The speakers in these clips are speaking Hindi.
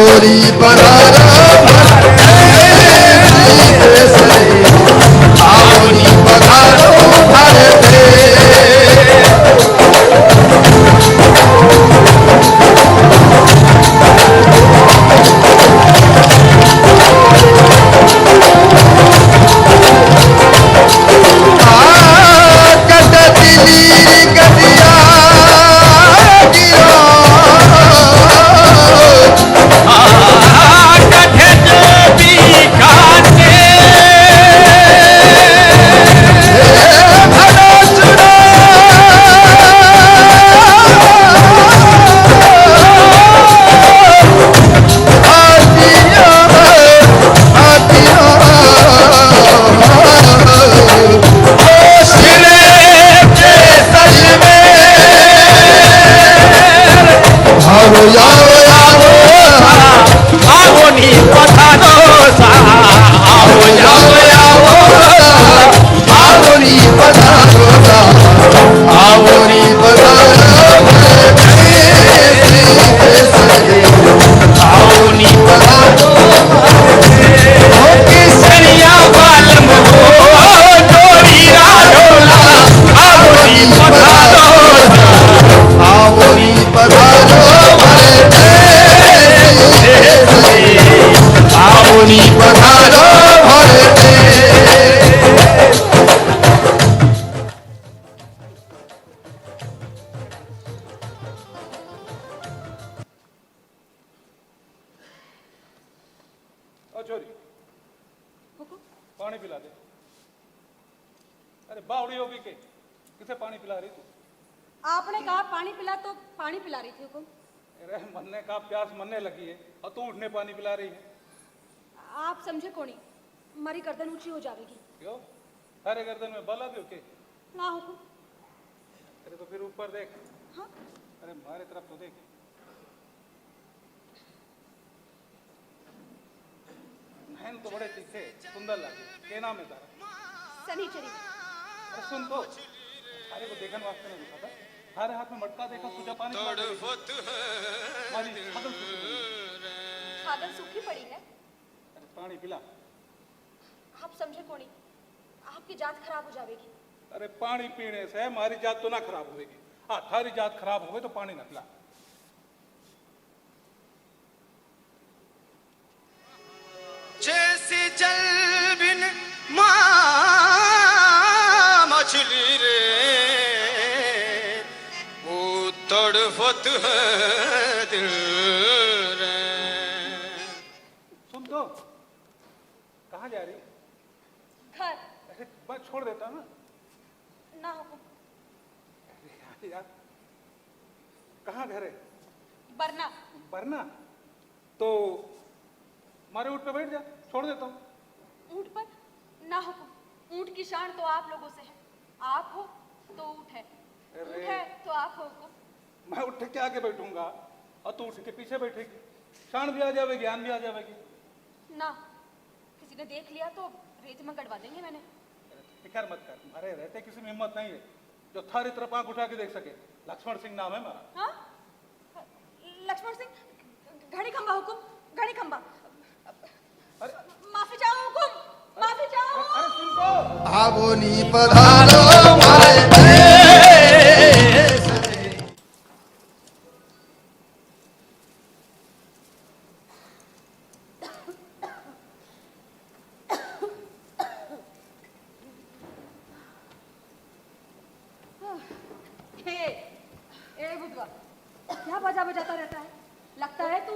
आवोरी पधारो आवोरी पधारो भारते पानी पिला दे। अरे बावड़ी होगी के किसे पानी पिला रही तू? आपने कहा पानी पिला तो पानी पिला रही थी हुकुम। अरे मरने का प्यास मरने लगी है और तू उठने पानी पिला रही है। आप समझे कोनी, हमारी गर्दन ऊंची हो जाएगी। क्यों? अरे गर्दन में बला दो के? ना हुकुम। अरे तो फिर ऊपर देख। हाँ? अरे हमारे तरफ तो देख। नैन तो बड़े तीखे सुंदर लगे। क्या नाम है तारा? सनीचरी। अरे सुन तो, अरे को देखने वास्ते नहीं दिखा था। हमारे हाथ में मटका देखा, तुझे पानी पिला दे। छागल सूखी पड़ी है। अरे पानी पिला। आप समझे कोनी, आपकी जात खराब हो जाएगी। अरे पानी पीने से हमारी जात तो ना खराब होगी। हाँ, थारी जात खराब हो गई तो पानी न पिला। जैसे जल बिन मछली रे वो तड़फत है दिल रे। सुन तो, कहाँ जा रही? घर। ऐसे मैं छोड़ देता ना। ना हुकुम। अरे यार, कहाँ घर है? बरना। बरना? तो मारे ऊँट पे बैठ जा, छोड़ देता हूँ। ऊँट पर? ना हुकुम, ऊँट की शान तो आप लोगों से है। आप हो तो ऊँट है, ऊँट है तो आप हो हुकुम। मैं उठ के आगे बैठूंगा और तू उठ के पीछे बैठेगी। शान भी आ जाएगी, ज्ञान भी आ जाएगी। ना, किसी ने देख लिया तो रेत में गड़वा देंगे मैंने। फिक्र मत कर, तुम्हारे रहते किसी में हिम्मत नहीं है जो थारी तरफ आंख उठा के देख सके। लक्ष्मण सिंह नाम है हमारा। हाँ? लक्ष्मण सिंह? घड़ी खंबा हुकुम, घड़ी खंबा। अरे माफी चाहो हुकुम, माफी चाहो। अरे सुन तो, आवोनी पधारो भारते क्या बजा बजाता रहता है? लगता है तू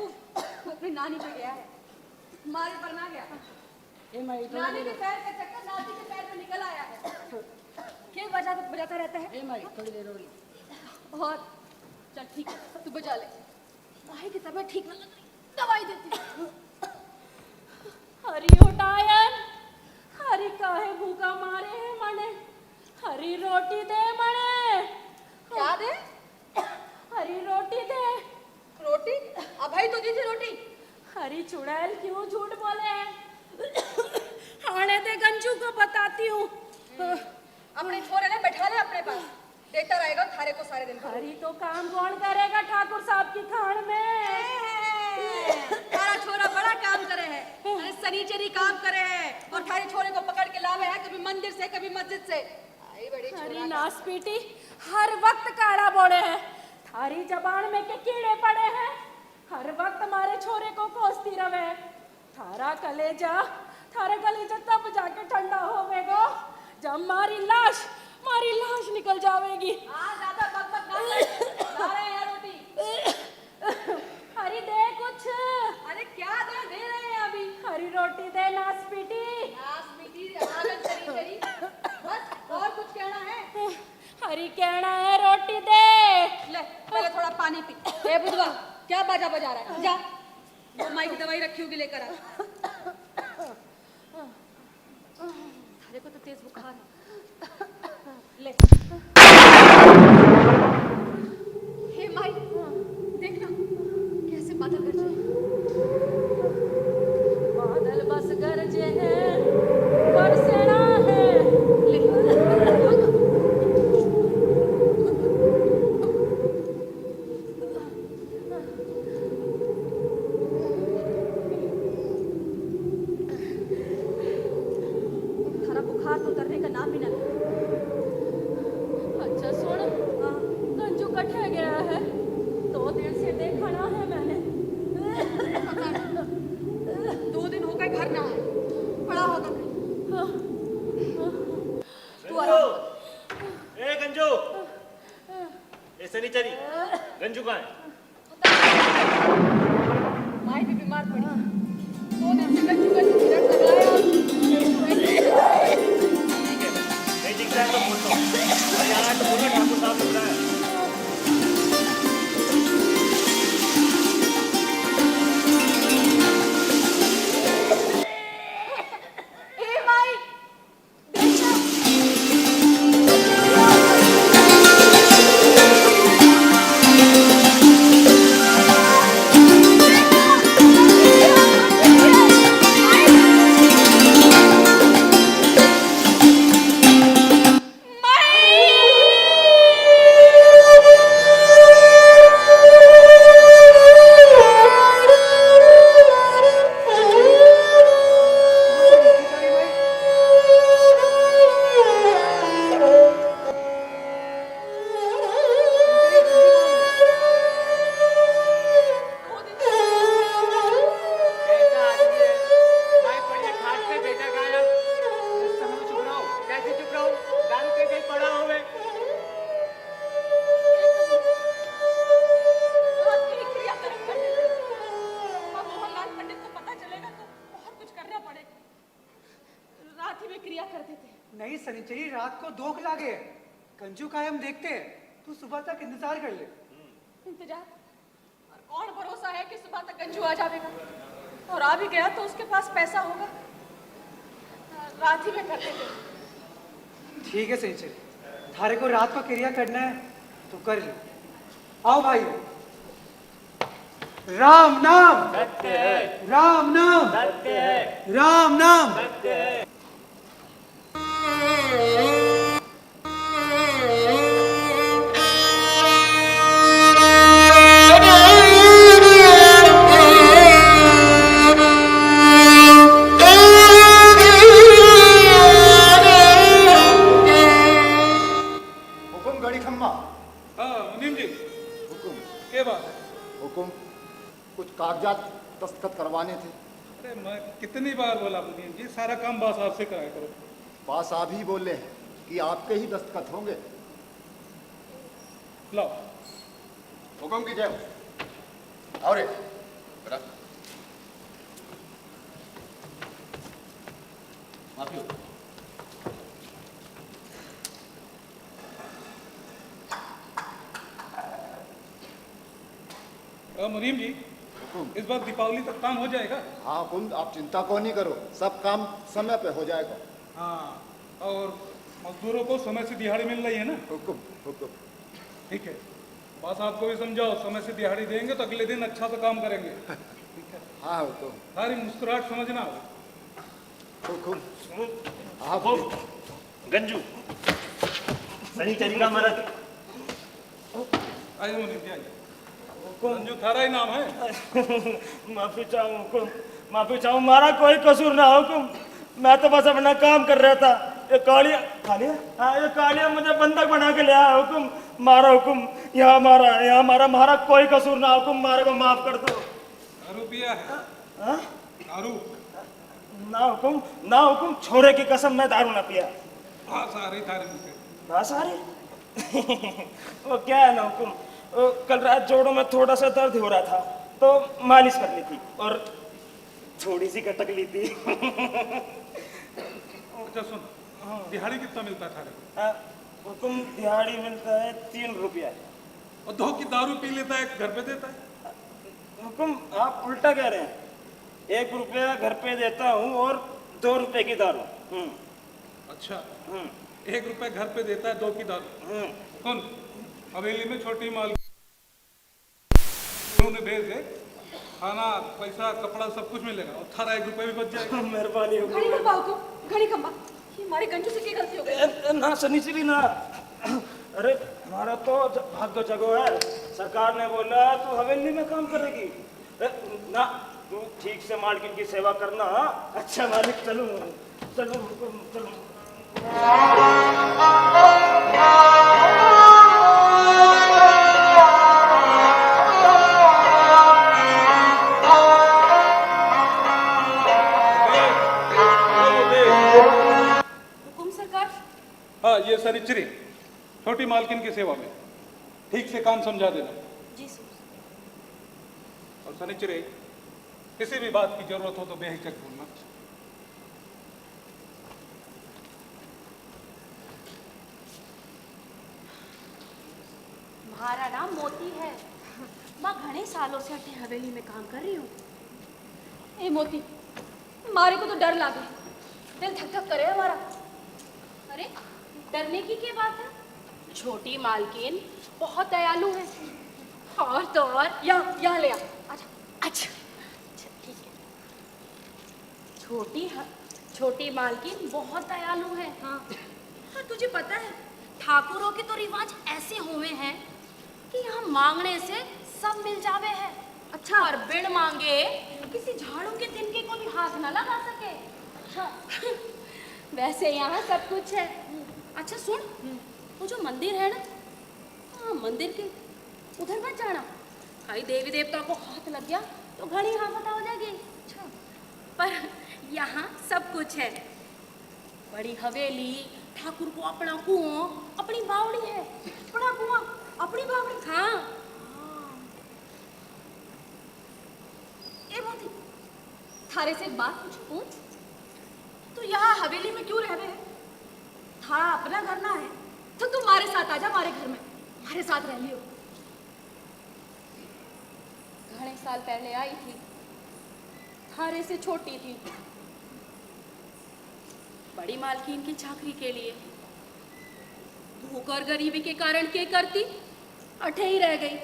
अपनी नानी पे गया है। मारे पर ना गया। नानी के पैर का चक्कर नाती के पैर में निकल आया है। क्या बजाता रहता है? थोड़ी देर होगी। और चल ठीक है, तू बजा ले। भाई की तबीयत ठीक ना लग रही, दवाई देती हूँ। हरी उठायन, हरी काहे भूखा मारे है मने, हरी रोटी दे मने। क्या दे? हरी रोटी दे। रोटी? अब भाई तो दी थी रोटी। हरी चुड़ैल क्यों झूठ बोले? हाणे दे गंजू को बताती हूँ। अपने छोरे ने बैठा ले अपने पास, देता रहेगा थारे को सारे दिन। हरी तो काम कौन करेगा ठाकुर साहब की खान में? हैं थारा छोरा बड़ा काम करे है, अरे सनीचरी काम करे है और थारे छोरे को पकड़ के लावे है कभी मंदिर से कभी मस्जिद से। आई बड़ी अरे छोरा नास पीटी हर वक्त काड़ा बोड़े हैं, थारी जबान में के कीड़े पड़े हैं, हर वक्त हमारे छोरे को कोसती रवे। थारा कलेजा तब जाके ठंडा होवेगा जब मारी लाश निकल जावेगी। ज्यादा बकबक ना कर, ला रहे हैं रोटी। हरी दे कुछ, अरे क्या दे रहे हैं अभी। हरी रोटी दे नास पीटी। नास मीठी आगन सनीचरी, बस और कुछ कहना है? हरी कहना है रोटी दे। ले पहले थोड़ा पानी पी। ए बुधवा क्या बाजा बजा रहा है, जा वो माई की दवाई रखी होगी लेकर आ। थारे को तो तेज बुखार है, ले। हे माई देखना कैसे बादल गरजे। बादल बस गरजे हैं बरसना है। ले थारा बुखार तो उतरने का नाम भी ना ले। अच्छा सुन, गंजू कटे गया है, 2 दिन से देखा ना है मैंने। 2 दिन हो गए घर ना आए, बड़ा होगा तू आराम कर। ए गंजू, ए सनीचरी, गंजू कहाँ है? माई भी बीमार पड़ी, 2 दिन से गंजू सिगरेट लगाया। नहीं दिखता है तो बोलता हूँ। अरे यार तो बोलो ठाकुर साहब ने बुलाया। ए माई देखना कैसा आदमी है? भाई पढ़े खाट पे बेटा गाया। इस समय चुप रहो। कैसे चुप रहो? दारू के कहीं पड़ा होवे। क्रिया करेंगे। अब मोहनलाल पंडित को पता चलेगा तो बहुत कुछ करना पड़ेगा। रात ही में क्रिया करते थे। नहीं सनीचरी, रात को 2 लागे, कंजू का हम देखते हैं, तू सुबह तक इंतजार कर ले। इंतजार और कौन भरोसा है कि सुबह तक गंजू आ जाएगा, और आ भी गया तो उसके पास पैसा होगा। रात ही में करते थे। ठीक है सनीचरी, थारे को रात को क्रिया करना है तो कर ले। आओ भाई, राम नाम सत्य है, राम नाम सत्य है, राम नाम। सत्य है। हुकुम गड़ी खम्मा। हाँ मुनीम जी, हुकुम क्या बात है? हुकुम कुछ कागजात दस्तखत करवाने थे। अरे मैं कितनी बार बोला मुनीम जी, सारा काम बस आपसे कराया करो। पास आप ही बोले हैं कि आपके ही दस्तखत होंगे। लाओ। हुकुम की जय। और माफी। मुनीम जी, इस बार दीपावली तक काम हो जाएगा? हाँ हुकुम, आप चिंता को नहीं करो, सब काम समय पे हो जाएगा। हाँ, और मजदूरों को समय से दिहाड़ी मिल रही है ना? हुकुम हुकुम। ठीक है, बस आपको भी समझाओ, समय से दिहाड़ी देंगे तो अगले दिन अच्छा से काम करेंगे। ठीक है, हाँ हुकुम सारी मुस्कुराहट समझना। हुकुम। आप गंजू, सनीचरी का मर्द। आइए मुनीम जी, आइए। संजू थारा ही नाम है। माफी चाहूँ हुकुम, माफी चाहूँ, मारा कोई कसूर ना हो हुकुम। मैं तो बस अपना काम कर रहा था। ये कालिया कालिया, हाँ ये कालिया मुझे बंधक बना के ले आया हुकुम। मारा हुकुम, यहाँ मारा, मारा कोई कसूर ना हुकुम, मारे को माफ कर दो। दारू पिया है? हाँ? दारू? ना हुकुम, छोरे की कसम मैं दारू ना पिया। हाँ सारी थारे मुझसे। बस सारे वो क्या है ना हुकुम, वो कल रात जोड़ों में थोड़ा सा दर्द हो रहा था तो मालिश कर ली थी और थोड़ी सी कटक ली थी। अच्छा सुन, दिहाड़ी कितना मिलता है थारे को? हाँ, हुकुम दिहाड़ी मिलता है 3 रुपया। और 2 की दारू पी लेता है, घर पे देता है? हुकुम आप उल्टा कह रहे हैं। 1 रुपया घर पे देता हूँ और 2 रुपए की दारू। अच्छा, 1 रुपए घर पे देता है, 2 की दारू। सुन, हवेली में छोटी माल उन्हें भेज दे, खाना पैसा कपड़ा सब कुछ मिलेगा और थारा 1 रुपए भी बच जाएगा। मेहरबानी हुकुम। घड़ी कम हुकुम, घड़ी कम। ये हमारे गंजू से क्या गलती हो गई? ना सनीचरी ना, अरे हमारा तो भाग्य जगह है। सरकार ने बोला तू हवेली में काम करेगी ना, तू ठीक से मालकिन की सेवा करना। अच्छा मालिक, चलो चलो हुकुम, चलो। हुकुम सरकार। हाँ ये सनिचरी छोटी मालकिन की सेवा में ठीक से काम समझा देना। जी सर। और सनिचरी किसी भी बात की जरूरत हो तो बेहिचक बोलना। हमारा नाम मोती है। मैं घने सालों से अटे हवेली में काम कर रही हूँ। ए मोती, मारे को तो डर लागे, दिल धक धक करे हमारा। अरे डरने की क्या बात है? छोटी मालकिन बहुत दयालु है। और तो और यहाँ ले आ। अच्छा अच्छा ठीक है। छोटी मालकिन बहुत दयालु है। हाँ। और तुझे पता है ठाकुरों के तो रिवाज ऐसे हुए हैं कि यहाँ मांगने से सब मिल जावे है। अच्छा। और बिन मांगे किसी झाड़ू के तिनके को भी हाथ न लगा सके। अच्छा। वैसे यहाँ सब कुछ है। अच्छा सुन, वो जो मंदिर है ना, हाँ मंदिर के उधर मत जाना। कहीं देवी देवता को हाथ लग गया तो घड़ी हाफता हो जाएगी। अच्छा, पर यहाँ सब कुछ है। बड़ी हवेली, ठाकुर को अपना कुआं, अपनी बावड़ी है। अपना कुआं, अपनी बावड़ी। हाँ। ए मोती, थारे से एक बात पूछूं? तो यहाँ हवेली में क्यों रह रहे हैं? थारा अपना घर ना है तो तू हमारे साथ आजा, हमारे घर में हमारे साथ रह लियो। घने साल पहले आई थी, थारे से छोटी थी। बड़ी मालकिन की चाकरी के लिए भूख और गरीबी के कारण क्या करती, अठे ही रह गई।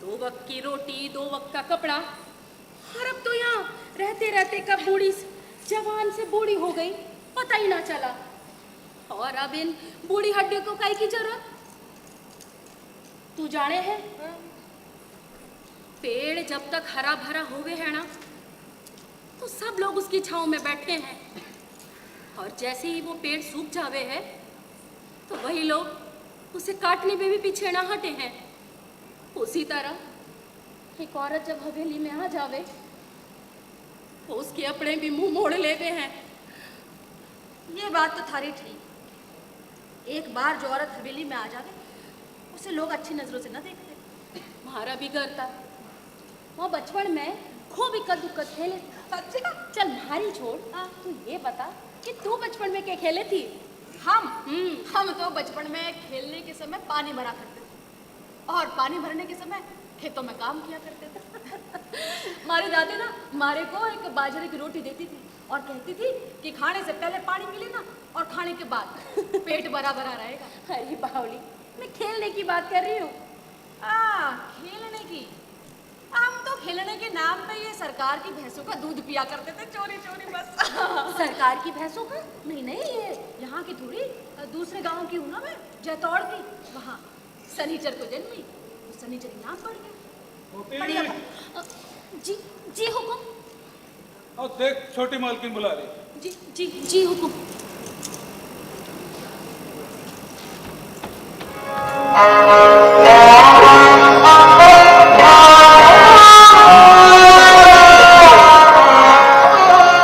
2 वक्त की रोटी, 2 वक्त का कपड़ा। और अब तो यहाँ रहते रहते कब बूढ़ी जवान से बूढ़ी हो गई पता ही ना चला। और अब इन बूढ़ी हड्डियों को काई की जरूरत? तू जाने है, पेड़ जब तक हरा भरा होवे है ना तो सब लोग उसकी छांव में बैठे हैं। और जैसे ही वो पेड़ सूख जावे है तो वही लोग उसे काटने में भी पीछे ना हटे हैं। उसी तरह एक औरत जब हवेली में आ जावे तो उसके अपने भी मुंह मोड़ लेवे हैं। ये बात तो थारी ठीक। एक बार जो औरत हवेली में आ जावे उसे लोग अच्छी नजरों से न देखते। हमारा भी घर था, वहाँ बचपन में खूब इक्कत दुक्कत खेले। अच्छा। चल भारी छोड़, तू ये बता कि तू बचपन में क्या खेले थी? हम तो बचपन में खेलने के समय पानी भरा करते थे और पानी भरने के समय खेतों में काम किया करते थे। हमारी दादी ना हमारे को एक बाजरे की रोटी देती थी और कहती थी कि खाने से पहले पानी पी लेना और खाने के बाद पेट भरा भरा रहेगा। अरे बावली, मैं खेलने की बात कर रही हूँ। खेलने की? हम तो खेलने के नाम पे ये सरकार की भैंसों का दूध पिया करते थे चोरी चोरी बस। सरकार की भैंसों का? नहीं ये यहाँ की थोड़ी, दूसरे गांव की हूँ ना मैं, जैतौड़ की। वहाँ सनीचर को जन्मी, सनीचर नाम पड़ गया। बढ़िया। जी जी हुकुम। और देख छोटी मालकिन बुला रही। जी जी जी हुकुम।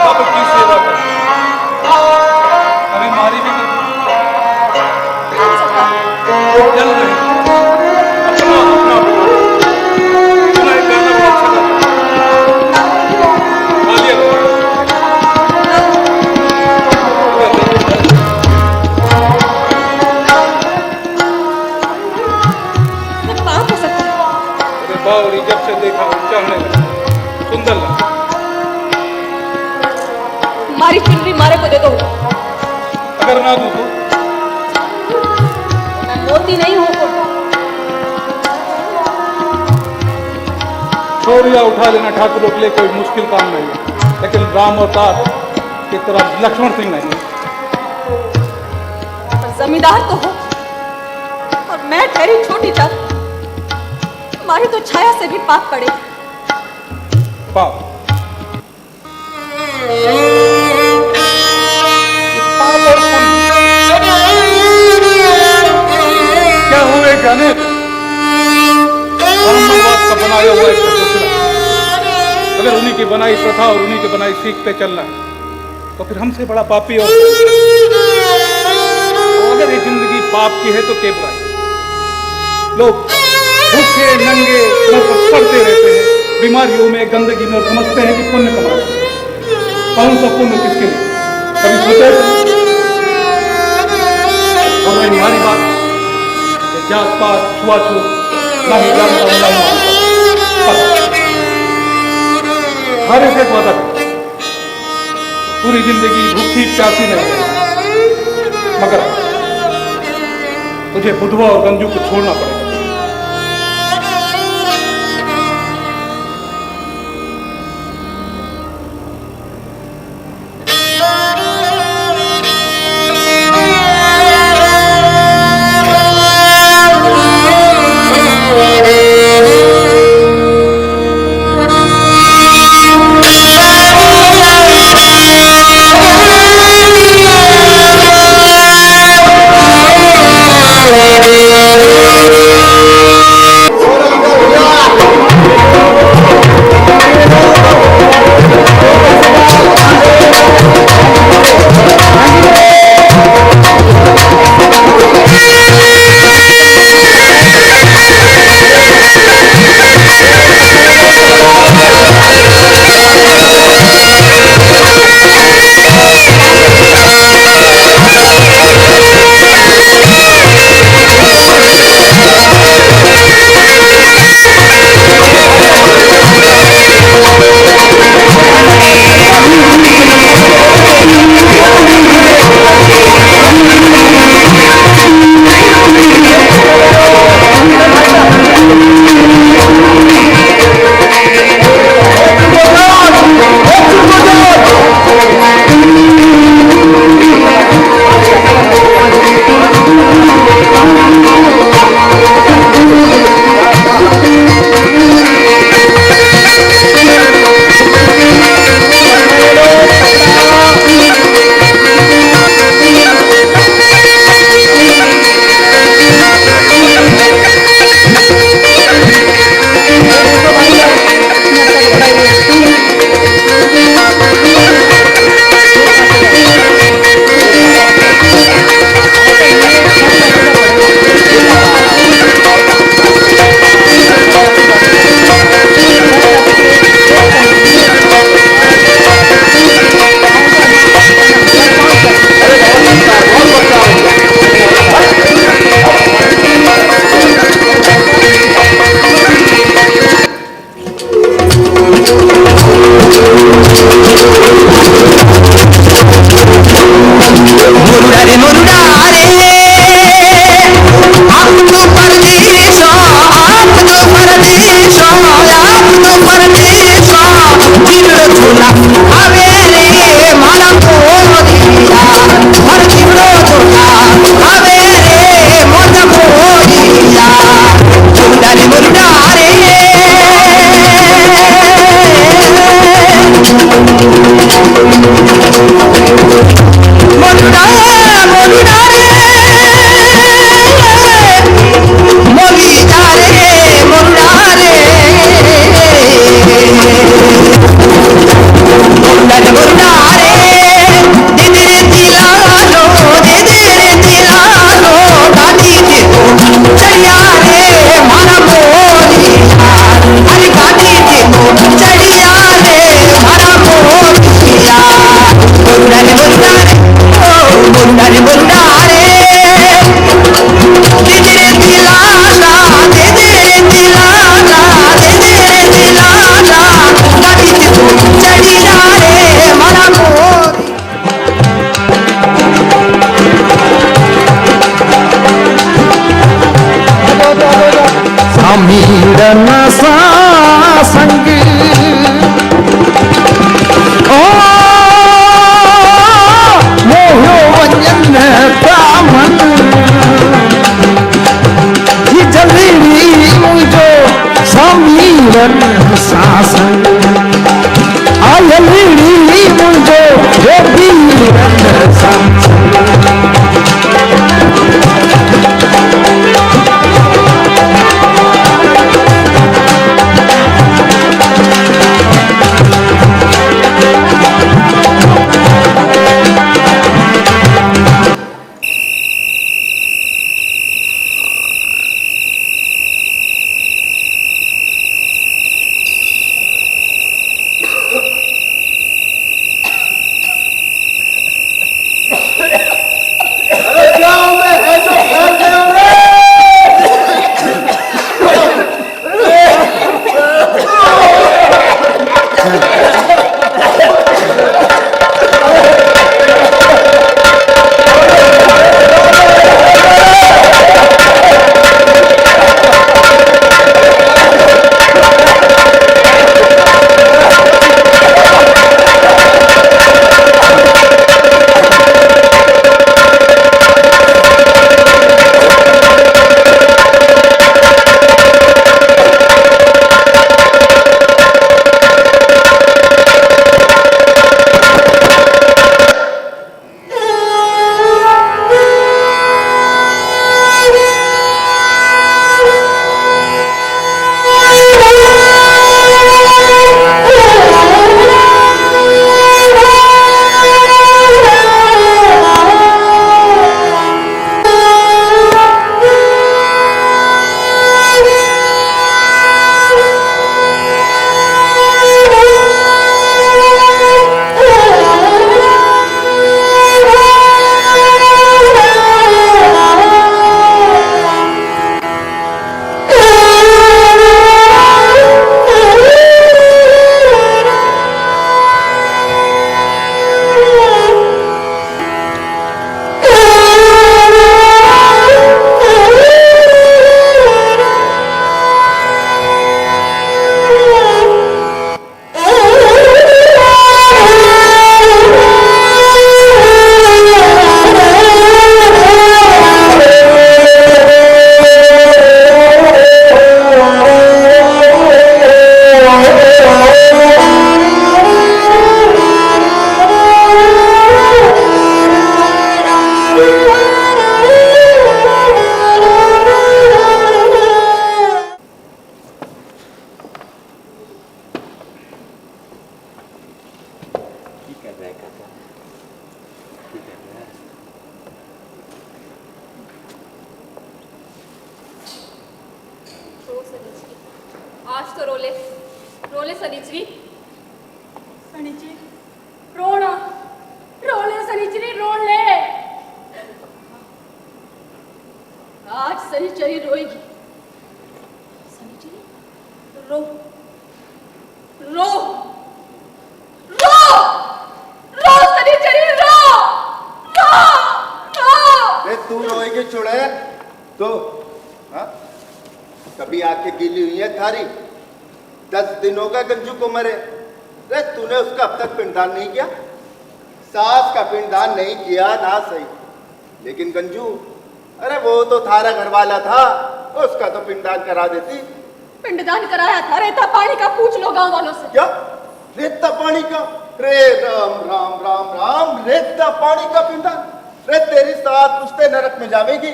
सब की सेवा कर, अभी मारी भी नहीं। चल रहे अपना अपना सुना एक गाना बड़ा अच्छा गाता। गालिया पाप हो सकता है। अरे बावड़ी जब से देखा चढ़ने लगा, सुंदर लगा। मारी चुनरी मारे को दे दो। अगर ना दूं तो मैं मोती नहीं हूँ। छोरिया उठा लेना ठाकुरों के लिए कोई मुश्किल काम नहीं है, लेकिन राम अवतार की तरह लक्ष्मण सिंह नहीं है। पर जमींदार तो हो और मैं ठहरी छोटी जात। मारी तो छाया से भी पाप पड़े। पाप पाप और पुण्य क्या हुए जाने। ब्राह्मणवाद का बनाया हुआ एक चकोतरा, अगर उन्हीं की बनाई प्रथा और उन्हीं की बनाई सीख पे चलना है तो फिर हमसे बड़ा पापी और अगर ये जिंदगी पाप की है तो क्या बुराई। लोग भूखे नंगे सर पर पड़ते रहते हैं, बीमारियों में गंदगी में समझते हैं कि पुण्य कमाते हैं। कौन सा पुण्य किसके लिए कभी सोचे। और रही हमारी बात जात पात छुआछूत ना ही जानता हूं ना ही मानता हूं। हर एक वादा कर पूरी जिंदगी भूखी प्यासी नहीं रहेगी, मगर तुझे बुधवा और गंजू को छोड़ना पड़ेगा। Thank you. मुझे आज तो रोले रोले सनीचरी सनीचरी रोना रोले सनीचरी रोन ले। आज सनीचरी रोएगी। सनीचरी रो रो रो रो सनीचरी रो रो रो। तू रोएगी चुड़ैल तो हाँ? कभी आंखें गीली हुई है थारी? 10 दिन हो गए गंजू को मरे। अरे तूने उसका अब तक पिंडदान नहीं किया? सास का पिंडदान नहीं किया ना सही, लेकिन गंजू अरे वो तो थारा घर वाला था, उसका तो पिंडदान करा देती। पिंडदान कराया था, रेता पानी का पूछ लो गांव वालों से। क्या रेता पानी का? रे राम राम राम राम, रेता पानी का पिंडदान? रे तेरी साथ पुश्ते नरक में जावेगी।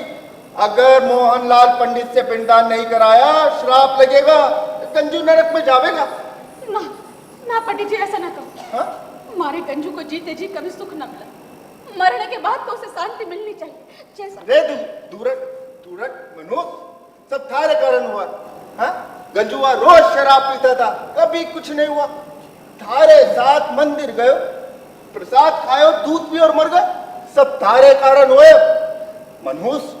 अगर मोहनलाल पंडित से पिंडदान नहीं कराया श्राप लगेगा, गंजू नरक में जावेगा। ना ना पंडित जी ऐसा ना कहो। हाँ? हमारे गंजू को जीते जी कभी सुख न मिला, मरने के बाद तो उसे शांति मिलनी चाहिए। जैसा रे दूरक दूरक मनुष्य सब थारे कारण हुआ। हाँ? गंजुआ रोज शराब पीता था, कभी कुछ नहीं हुआ। थारे साथ मंदिर गयो, प्रसाद खायो, दूध पी और मर गए, सब थारे कारण हुए। मनहूस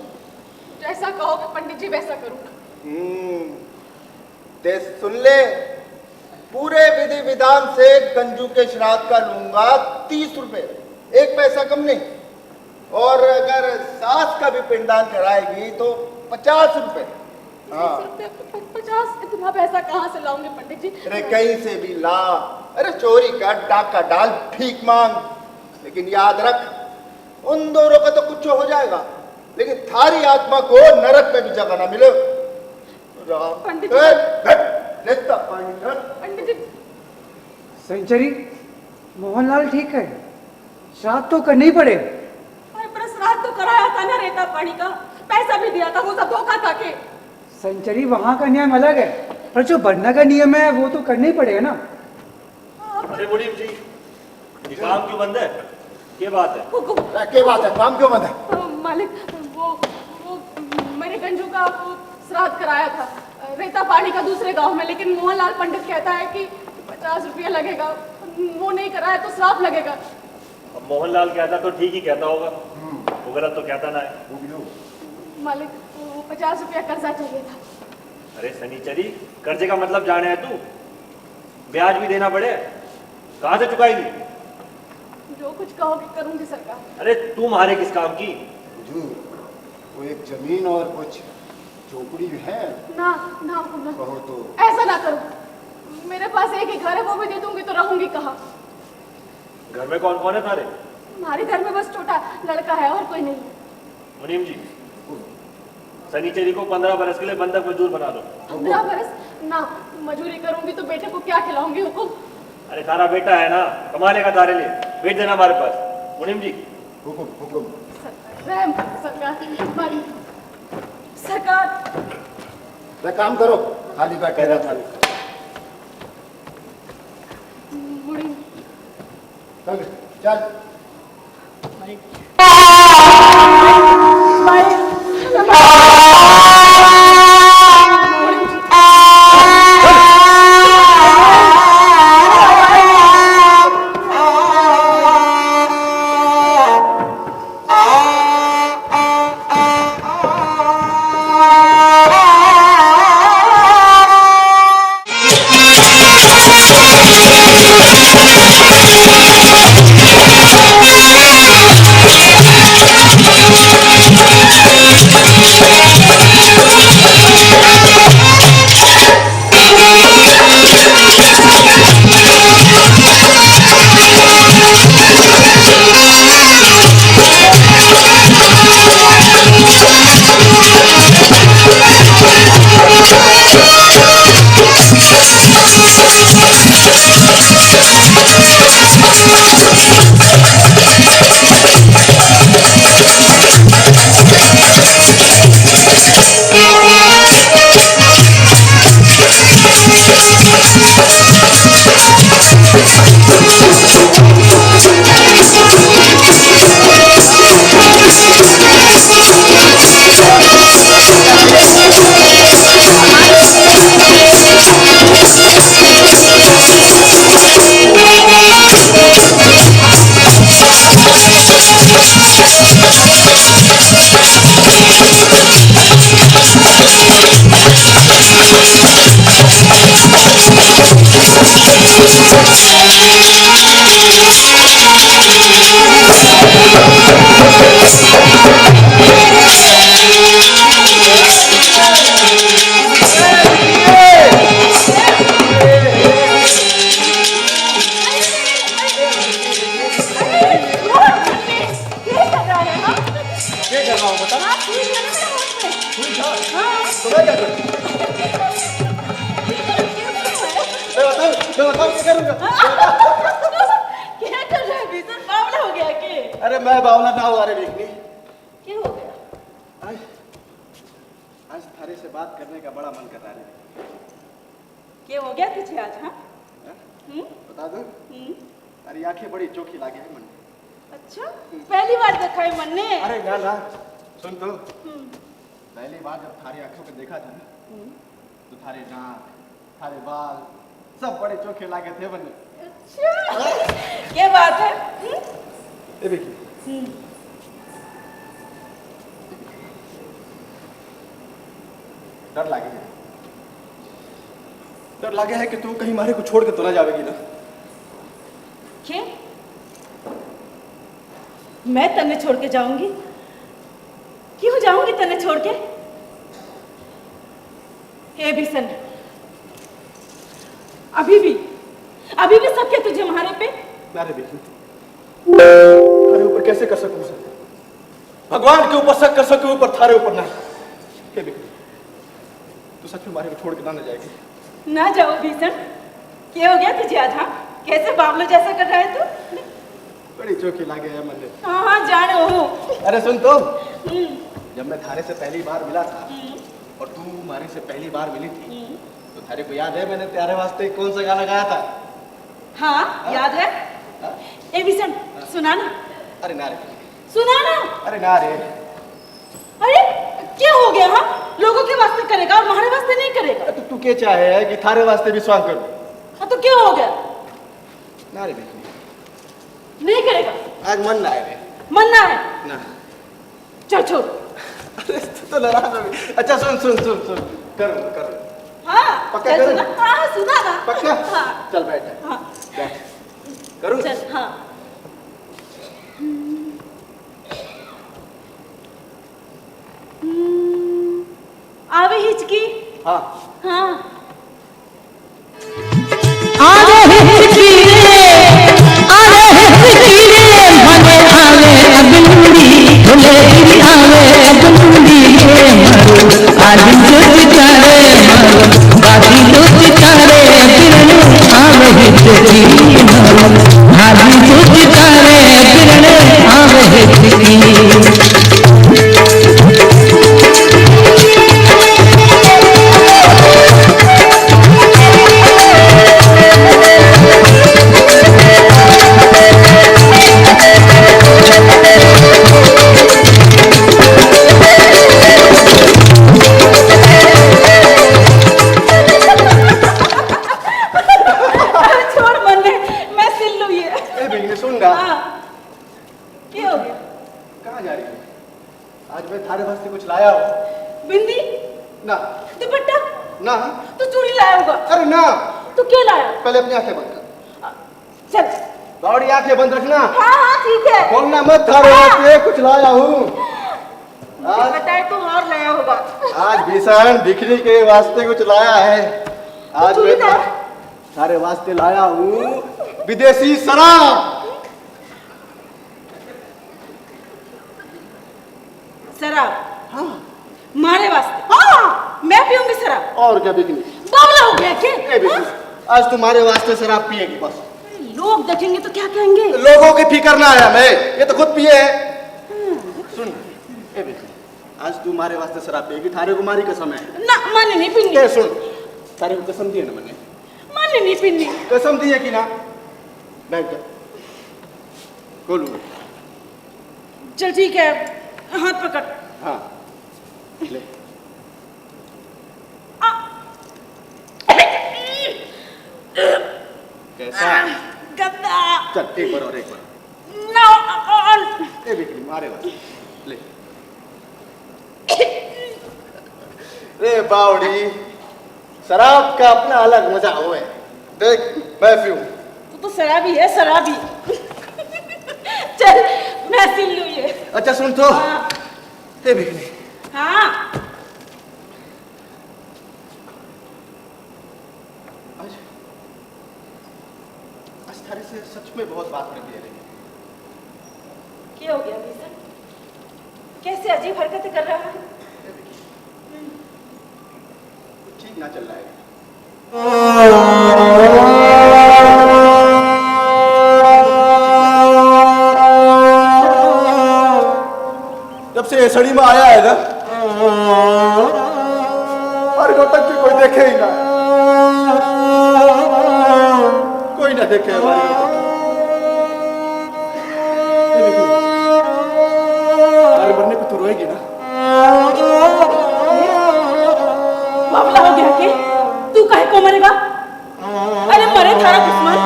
जैसा कहोगे पंडित जी वैसा करूंगा। ते सुन ले, पूरे विधि विधान से गंजू के श्राद्ध का लूंगा 30 रुपए, 1 पैसा कम नहीं। और अगर सास का भी पिंडदान कराएगी तो 50 रुपए। हाँ 50 इतना पैसा कहाँ से लाऊंगे पंडित जी? अरे कहीं से भी ला, अरे चोरी कर, डाका डाल, भीख मांग, लेकिन याद रख उन दोनों का तो कुछ हो जाएगा, लेकिन थारी आत्मा को नरक में भी जगह ना मिले। पंडित पंडित पंडित जी सेंचुरी मोहनलाल ठीक है, श्राद्ध तो करने ही पड़े। अरे पर श्राद्ध तो कराया था ना, रेता पानी का पैसा भी दिया था, वो सब धोखा था के। संचरी वहां का नियम अलग है, पर जो बनना का नियम है वो तो करना ही पड़ेगा ना। अरे मुनीम जी, ये काम क्यों बंद है? क्या बात है? क्या बात है, काम क्यों बंद है? मालिक वो मेरे गंजू का वो श्राद्ध कराया था रेता पानी का दूसरे गांव में, लेकिन मोहनलाल पंडित कहता है कि 50 रुपया लगेगा, वो नहीं कराया तो श्राप लगेगा। अब मोहनलाल कहता तो ठीक ही कहता होगा, वो गलत तो कहता ना है। मालिक वो 50 रुपया कर्जा चाहिए था। अरे सनीचरी, कर्जे का मतलब जाने है तू? ब्याज भी देना पड़े, कहाँ से चुकाएगी? जो कुछ कहोगे करूंगी सरकार। अरे तू मारे किस काम की? वो एक जमीन और कुछ झोपड़ी है ना ना कहो तो। ऐसा ना करो, मेरे पास एक ही घर है, वो भी दे दूंगी तो रहूंगी कहाँ? घर में कौन कौन है थारे? हमारे घर में बस छोटा लड़का है और कोई नहीं। मुनीम जी, सनीचरी को 15 बरस के लिए बंधक मजदूर बना दो। 15 बरस ना मजूरी करूंगी तो बेटे को क्या खिलाऊंगी? हुकुम। अरे थारा बेटा है ना, कमाने का तारे लिए भेज देना हमारे पास। मुनीम जी, हुकुम हुकुम। रहम करो सरकार, हमारी सरकार। तो काम करो, खाली बैठे रहा था। मुड़ी चल क्या कर रहा है भीषण? बावला हो गया के? अरे मैं बावला ना हुआ रे देखनी। क्या हो गया? आज थारे से बात करने का बड़ा मन कर रहा है। क्या हो गया तुझे आज? हाँ बता दो, तारी आंखें बड़ी चोखी लागे है मन। अच्छा, पहली बार देखा है मन ने? अरे ना ना, सुन तो, पहली बार जब थारी आंखों को देखा था ना, तो थारे नाक, थारे बाल सब बड़े चोखे लागे थे मन। अच्छा, क्या बात है? ये देखिए, डर लागे है। डर लागे है कि तू कहीं मारे को छोड़ के तो ना जावेगी ना। क्या? मैं तन्ने छोड़ के जाऊंगी? क्यों जाऊंगी तन्ने छोड़ के? हे भीषण, अभी भी शक है तुझे हमारे पे? अरे देखिए, थारे ऊपर कैसे कर सकूं सर? भगवान के ऊपर शक कर सकूं, ऊपर थारे ऊपर ना। हे देखिए, तू सच में मारे को छोड़ के ना जाएगी? ना जाओ भीषण, क्या हो गया तुझे आज? हाँ, कैसे बावलों जैसा कर रहा है तू? चौकी लागे है मैंने। हाँ जाने हो। अरे सुन तो, जब मैं थारे से पहली बार मिला था और तू हमारे से पहली बार मिली थी, तो थारे को याद है मैंने तेरे वास्ते कौन सा गाना गाया था? हाँ याद है। ए विशन सुना ना। अरे ना रे। सुना ना। अरे ना रे। अरे क्या हो गया? हाँ लोगों के वास्ते करेगा और हमारे वास्ते नहीं करेगा। तो तू क्या चाहे है कि थारे वास्ते भी स्वांग करूं? हाँ तो क्या हो गया? ना रे नहीं करेगा। आज मन ना है रे। मन ना है ना। चल छोड़। अरे तो नाराज हो गई। अच्छा सुन सुन सुन सुन कर हाँ पक्का चल करूं? सुना। हाँ सुना ना। पक्का? हाँ चल बैठ। हाँ बैठ करूं? चल हाँ। आवे हिचकी। हाँ हाँ आवे हिचकी रे, आवे हिचकी रे, मने आवे अगुंडी, भले आवे अगुंडी रे मारो, आदि जो चारे मारो, बाकी जो चारे बिरने आवे हिचकी मारो, आदि जो चारे बिरने आवे हिचकी। पहले अपनी आंखें बंद कर। चल दौड़ी आंखें बंद रखना। हाँ हाँ ठीक है। खोलना मत, थारे वास्ते कुछ लाया हूँ। आज बताए तो और लाया होगा। आज भीषण दिखने के वास्ते कुछ लाया है। आज मैं थारे वास्ते लाया हूँ विदेशी शराब। शराब? हाँ मारे वास्ते। हाँ मैं पीऊंगी शराब। और क्या बिकनी? बावला हो गया क्या? आज तुम्हारे वास्ते शराब पिएगी बस। लोग देखेंगे तो क्या कहेंगे? लोगों की फिक्र ना आया मैं, ये तो खुद पिए है। सुन आज तुम्हारे वास्ते शराब पिएगी, थारे को मारी कसम है ना। मैंने नहीं पीनी। सुन थारे को कसम दी है ना मैंने नहीं पीनी। कसम दी है कि ना? बैठ जा खोलू। चल ठीक है हाथ पकड़। हाँ ले। कैसा? गंदा। चल एक बार और एक बार। ना बिक्री मारे वाले ले। रे बावड़ी शराब का अपना अलग मजा हो है। देख मैं पीऊं। तो शराबी है शराबी। चल मैं सिल लूं ये। अच्छा सुन तो। हाँ। बिक्री। हाँ थारे से सच में बहुत बात कर दी है। क्या हो गया भीषण? कैसे अजीब हरकतें कर रहा है? कुछ ठीक ना चल रहा है। जब से सड़ी में आया है ना, और गोटक की कोई देखे ही ना, कोई ना देखे हमारी। अरे मरने पे तू रोएगी ना? बावला हो गया कि तू काहे को मरेगा? अरे मरे थारा दुश्मन।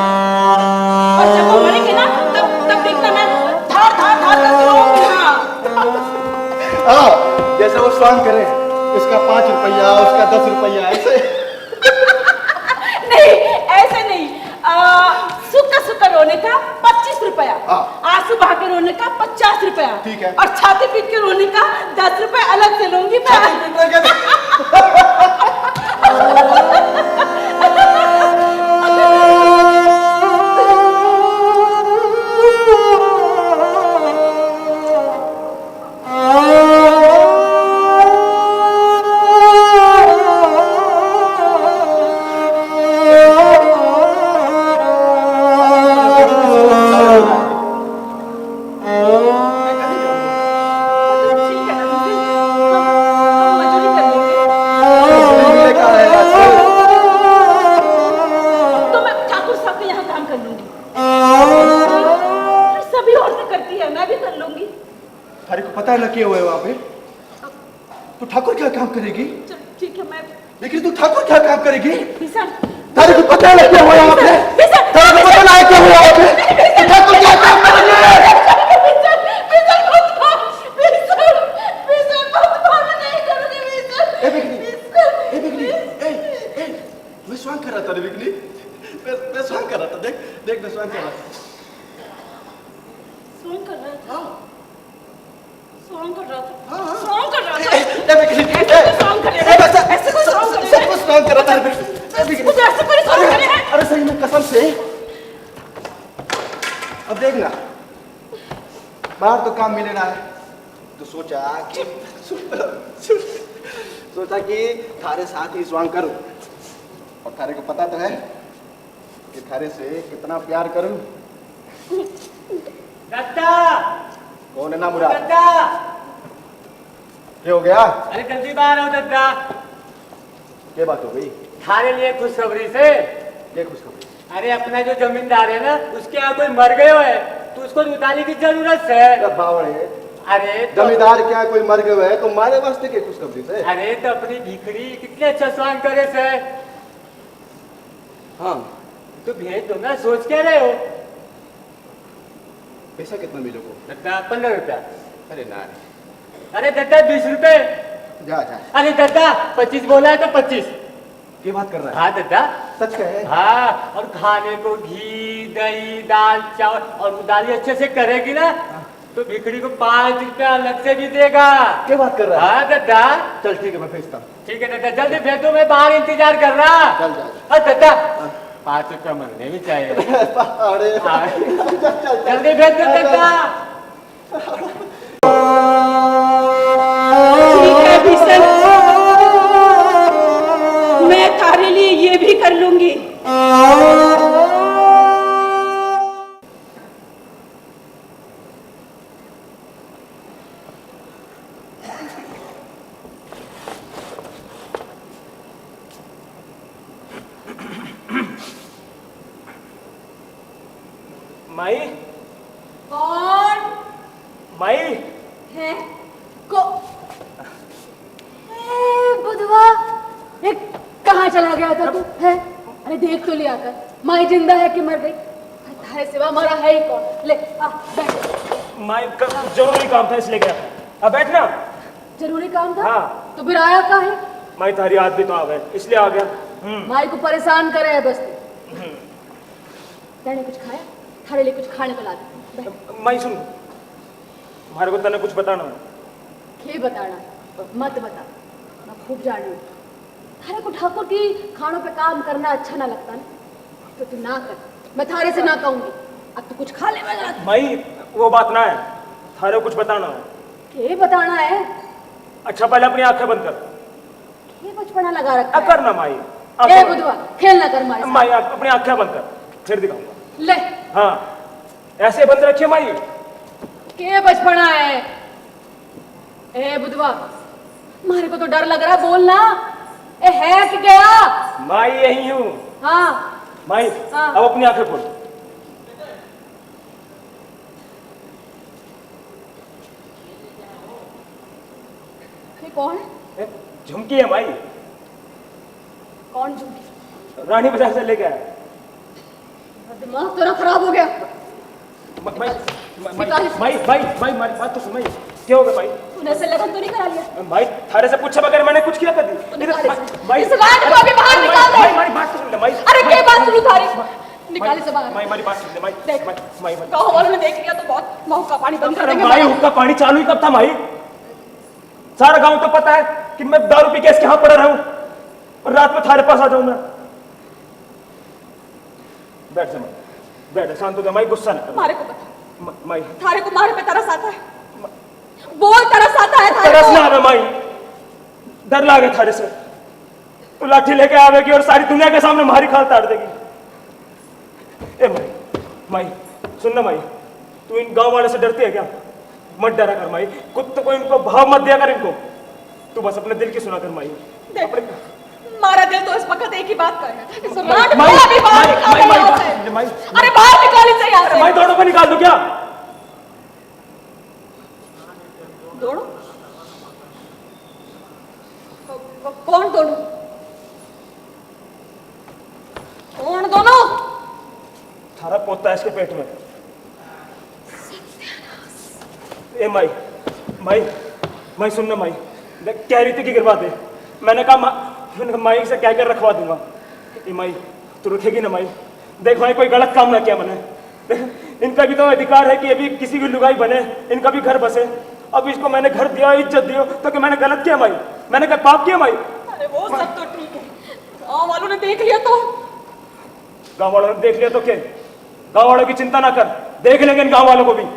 और जब वो मरेंगे ना तब देखना मैं धार धार धार कर रोऊंगी। हाँ जैसे वो स्वांग करे, इसका 5 रुपया उसका 10 रुपया ऐसे। नहीं ऐसे नहीं। सुक्का रोने का 25 रुपया, आंसू बहा के रोने का 50 रुपया, ठीक है। और छाती पीट के रोने का 10 रुपया अलग से लूंगी मैं। करती है, मैं भी कर लूंगी। थारे को पता है ना क्या हुआ है वहाँ पे? तो ठाकुर क्या काम करेगी? चल ठीक है, मैं लेकिन तू ठाकुर क्या काम करेगी? भीषण थारे को पता है ना क्या हुआ वहाँ पे? थारे को पता है क्या हुआ वहाँ पे? तो ठाकुर क्या काम करेगी? ए बिगनी, मैं स्वांग कर रहा था रे बिगनी, मैं स्वांग कर रहा था, देख मैं स्वांग कर रहा था। स्वांग कर रहा था? हाँ स्वांग कर रहा था? हाँ स्वांग कर रहा था? ए बिगनी, स्वांग कर रहा था? ऐसे कोई स्वांग कर रहा है? सब कुछ स्वांग कर रहा था रे बिगनी। मुझे ऐसे कोई स्वांग कर रहा है? अरे सही में कसम से। अब देखना, बाहर तो काम मिले ना है, तो सोचा कि थारे साथ ही स्वांग करूं। और थारे को पता तो है कि थारे से कितना प्यार करूं। दत्ता, कौन है ना मुराद? दत्ता, क्या हो गया? अरे जल्दी बाहर आओ दत्ता। क्या बात हो गई? थारे लिए खुशखबरी से। ये खुशखबरी। अरे अपना जो जमींदार है ना, उसके यहाँ कोई मर गए है, तो उसको निकालने की जरूरत है। बावड़े, अरे तो जमींदार क्या कोई मर गए है तो मारे वास्ते के खुशखबरी से? अरे तो अपनी भिखरी कितने अच्छा स्वांग करे से। हाँ, तो भेज दो ना, सोच क्या रहे हो? पैसा कितना मिलो को? दत्ता 15 रुपया। अरे ना, अरे दत्ता 20 रुपए। जा। अरे दत्ता 25 बोला है तो 25। क्या बात कर रहा है? हाँ दत्ता, सच कहे? हाँ। और खाने को घी, दही, दाल, चावल और वो दाली अच्छे से करेगी ना, तो भिखड़ी को 5 रुपया अलग से भी देगा। क्या बात कर रहा है? हाँ दत्ता। चल ठीक है, मैं भेजता हूँ। ठीक है दत्ता, जल्दी भेज दो, मैं बाहर इंतजार कर रहा। चल जा। अरे दत्ता 5 रुपया महीने भी चाहिए। अरे हाँ। चल। जल्दी भेज दो दत्ता। ठीक है भीषण, मैं थारे लिए ये भी कर लूंगी। माई, कौन माई, है को बुधवा, कहाँ चला गया था तू? है अरे देख तो लिया कर, माई जिंदा है कि मर गई? तारे सिवा मरा है ही कौन? ले आ बैठ। माई जरूरी काम था इसलिए गया। अब बैठना। जरूरी काम था? हाँ। तो फिर आया का है? माई तारी आदमी तो आ गए इसलिए आ गया। माई को परेशान करे है बस तू। तैने कुछ खाया? थारे लिए कुछ खाने को ला दे। बैठ। माई सुन, हमारे को तने कुछ बताना है। के बताना? मत बता, मैं खूब जान लूँ। थारे को ठाकुर की खानों पे काम करना अच्छा ना लगता ना, तो तू ना कर, मैं थारे से ना कहूंगी। अब तू कुछ खा ले। माई वो बात ना है, थारे को कुछ बताना है। के बताना है? अच्छा पहले अपनी आंखें बंद कर। ये बचपना लगा रखा है। कर ना माई। ए बुधवा, खेलना कर मारे साथ। माई अपनी आंखें बंद कर, फिर दिखाऊंगा। ले। हाँ ऐसे बंद रखिए माई। के बचपना है? ए बुधवा, मारे को तो डर लग रहा, बोलना। ए है कि गया? माई यही हूँ। हाँ माई हाँ। अब अपनी आंखें खोल। ये कौन है? झुमकी है माई। कौन झुमकी? रानी बाजार से लेके आया। दिमाग तेरा खराब हो गया। माई मारी बात तो सुन। माई क्या हो गया माई? तूने से लगन तो नहीं करा लिया? माई थारे से पूछे बगैर मैंने कुछ किया कभी? माई इस रात को अभी बाहर निकाल दे। माई मारी बात तो सुन ले माई। अरे क्या बात सुनी थारी? निकाले से बाहर। माई मारी बात सुन ले माई। देख, माई गाँव वालों ने देख लिया तो बहुत मुंह का पानी बंद कर अरे देंगे। माई हुक्का पानी चालू ही कब था माई? सारा गांव तो पता है कि मैं दारू पी के इसके यहाँ पड़ा रहूं और रात में थारे पास आ जाऊं मैं। बैठ जा माई, बैठ शांत हो जा माई, गुस्सा ना कर। मारे को बता, माई थारे को मारे पे तरस आता है? बोल, तरस आता है थारे तरस को? ना आवे माई, डर लागे थारे से। तू लाठी लेके आवेगी और सारी दुनिया के सामने मारी खाल ताड़ देगी। ए माई सुन ना माई, तू इन गांव वाले से डरती है क्या? मत डरा कर माई, कुत्ते को इनको भाव मत दिया कर इनको। तू बस अपने दिल की सुना कर माई। देख, मारा दिल तो इस वक्त एक ही बात कर रहा है। इस माई, रात को माई, अभी बाहर माई, निकाल माई, यहाँ माई, से। माई, अरे बाहर निकाल इसे यहाँ से। माई दोनों को निकाल दो क्या? ए माई माई माई सुनना माई, देख कह रही थी कि गिरवा दे। मैंने कहा मैंने कहा माई से कह कर रखवा दूंगा। ए माई तू रखेगी ना माई? देख माई कोई गलत काम ना किया मैंने, इनका भी तो अधिकार है कि अभी किसी की लुगाई बने, इनका भी घर बसे। अब इसको मैंने घर दिया, इज्जत दियो, तो क्या मैंने गलत किया माई? मैंने क्या पाप किया माई? अरे वो सब तो ठीक है, गाँव वालों ने देख लिया तो? गाँव वालों ने देख लिया तो क्या? गाँव वालों की चिंता ना कर, देख लेंगे इन गाँव वालों को भी।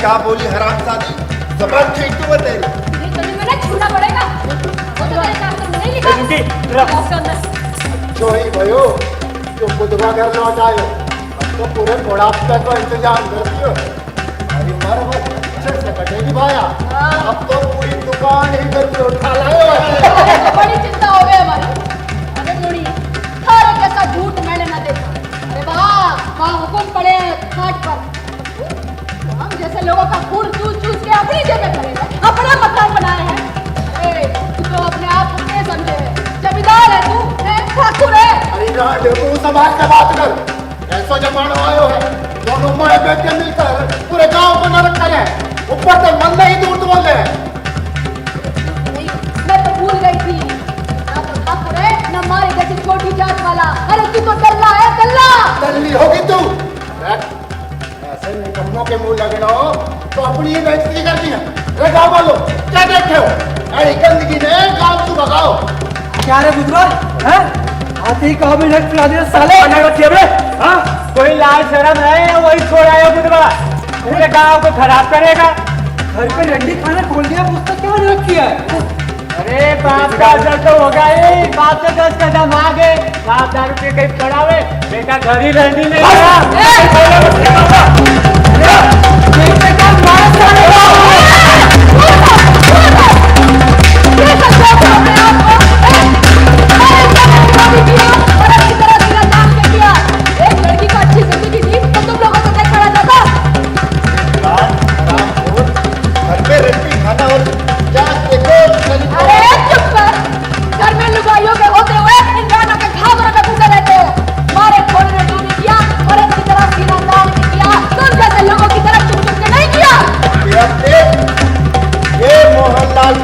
क्या बोली हरामजादी, जबान ठीक तो बता रही। ये तुम्हें मैंने छूना पड़ेगा, वो तो मेरे शास्त्र में नहीं लिखा। आपके अंदर जो ही भयो, जो बुधवा घर लौट आयो, अब तो पूरे बुढ़ापे का इंतजाम करती हो। अरे मारो अच्छे से कटेगी भाया, अब तो पूरी दुकान ही घर पे उठा लाए हो। बड़ी चिंता हो गई हमारी। अरे मुड़ी, थारे जैसा झूठ मैंने ना देखा। अरे वाह, वहाँ हुकुम पड़े खाट पर, हम जैसे लोगों का खून चूस चूस के अपनी जगह करेगा, अपना मकान बनाए हैं। अरे तू तो अपने आप को नहीं समझे, जमींदार है तू, है ठाकुर है। अरे रात तू समाज का बात कर, ऐसा जमाना आयो है, दोनों माए बेटे मिलकर पूरे गांव को नरक करे, ऊपर से मन नहीं दूर तो बोल रहे। मैं तो भूल गई थी, ना तो ठाकुर है, ना मारे जैसी छोटी जात वाला। अरे तू तो दल्ला है, दल्ला। दल्ली होगी तू, ऐसे निकम्मों के मुंह लगना हो तो अपनी ही बेइज्जती करनी है। अरे गाँव वालों क्या देखे हो? अरे गंदगी ने गाँव को भगाओ। क्या रे बुधवा, हैं? आते ही कहो मिनट पिला दिया साले। हाँ कोई लाल शर्म है, वही छोड़ आया बुधवा, पूरे गांव को खराब करेगा। घर पे रंडी खाना खोल दिया, पुस्तक क्यों नहीं रखी है? अरे बाप का असर तो होगा ही, बाप से 10 कदम आगे, बाप दारू पे कहीं पड़ावे, बेटा घर ही रहनी नहीं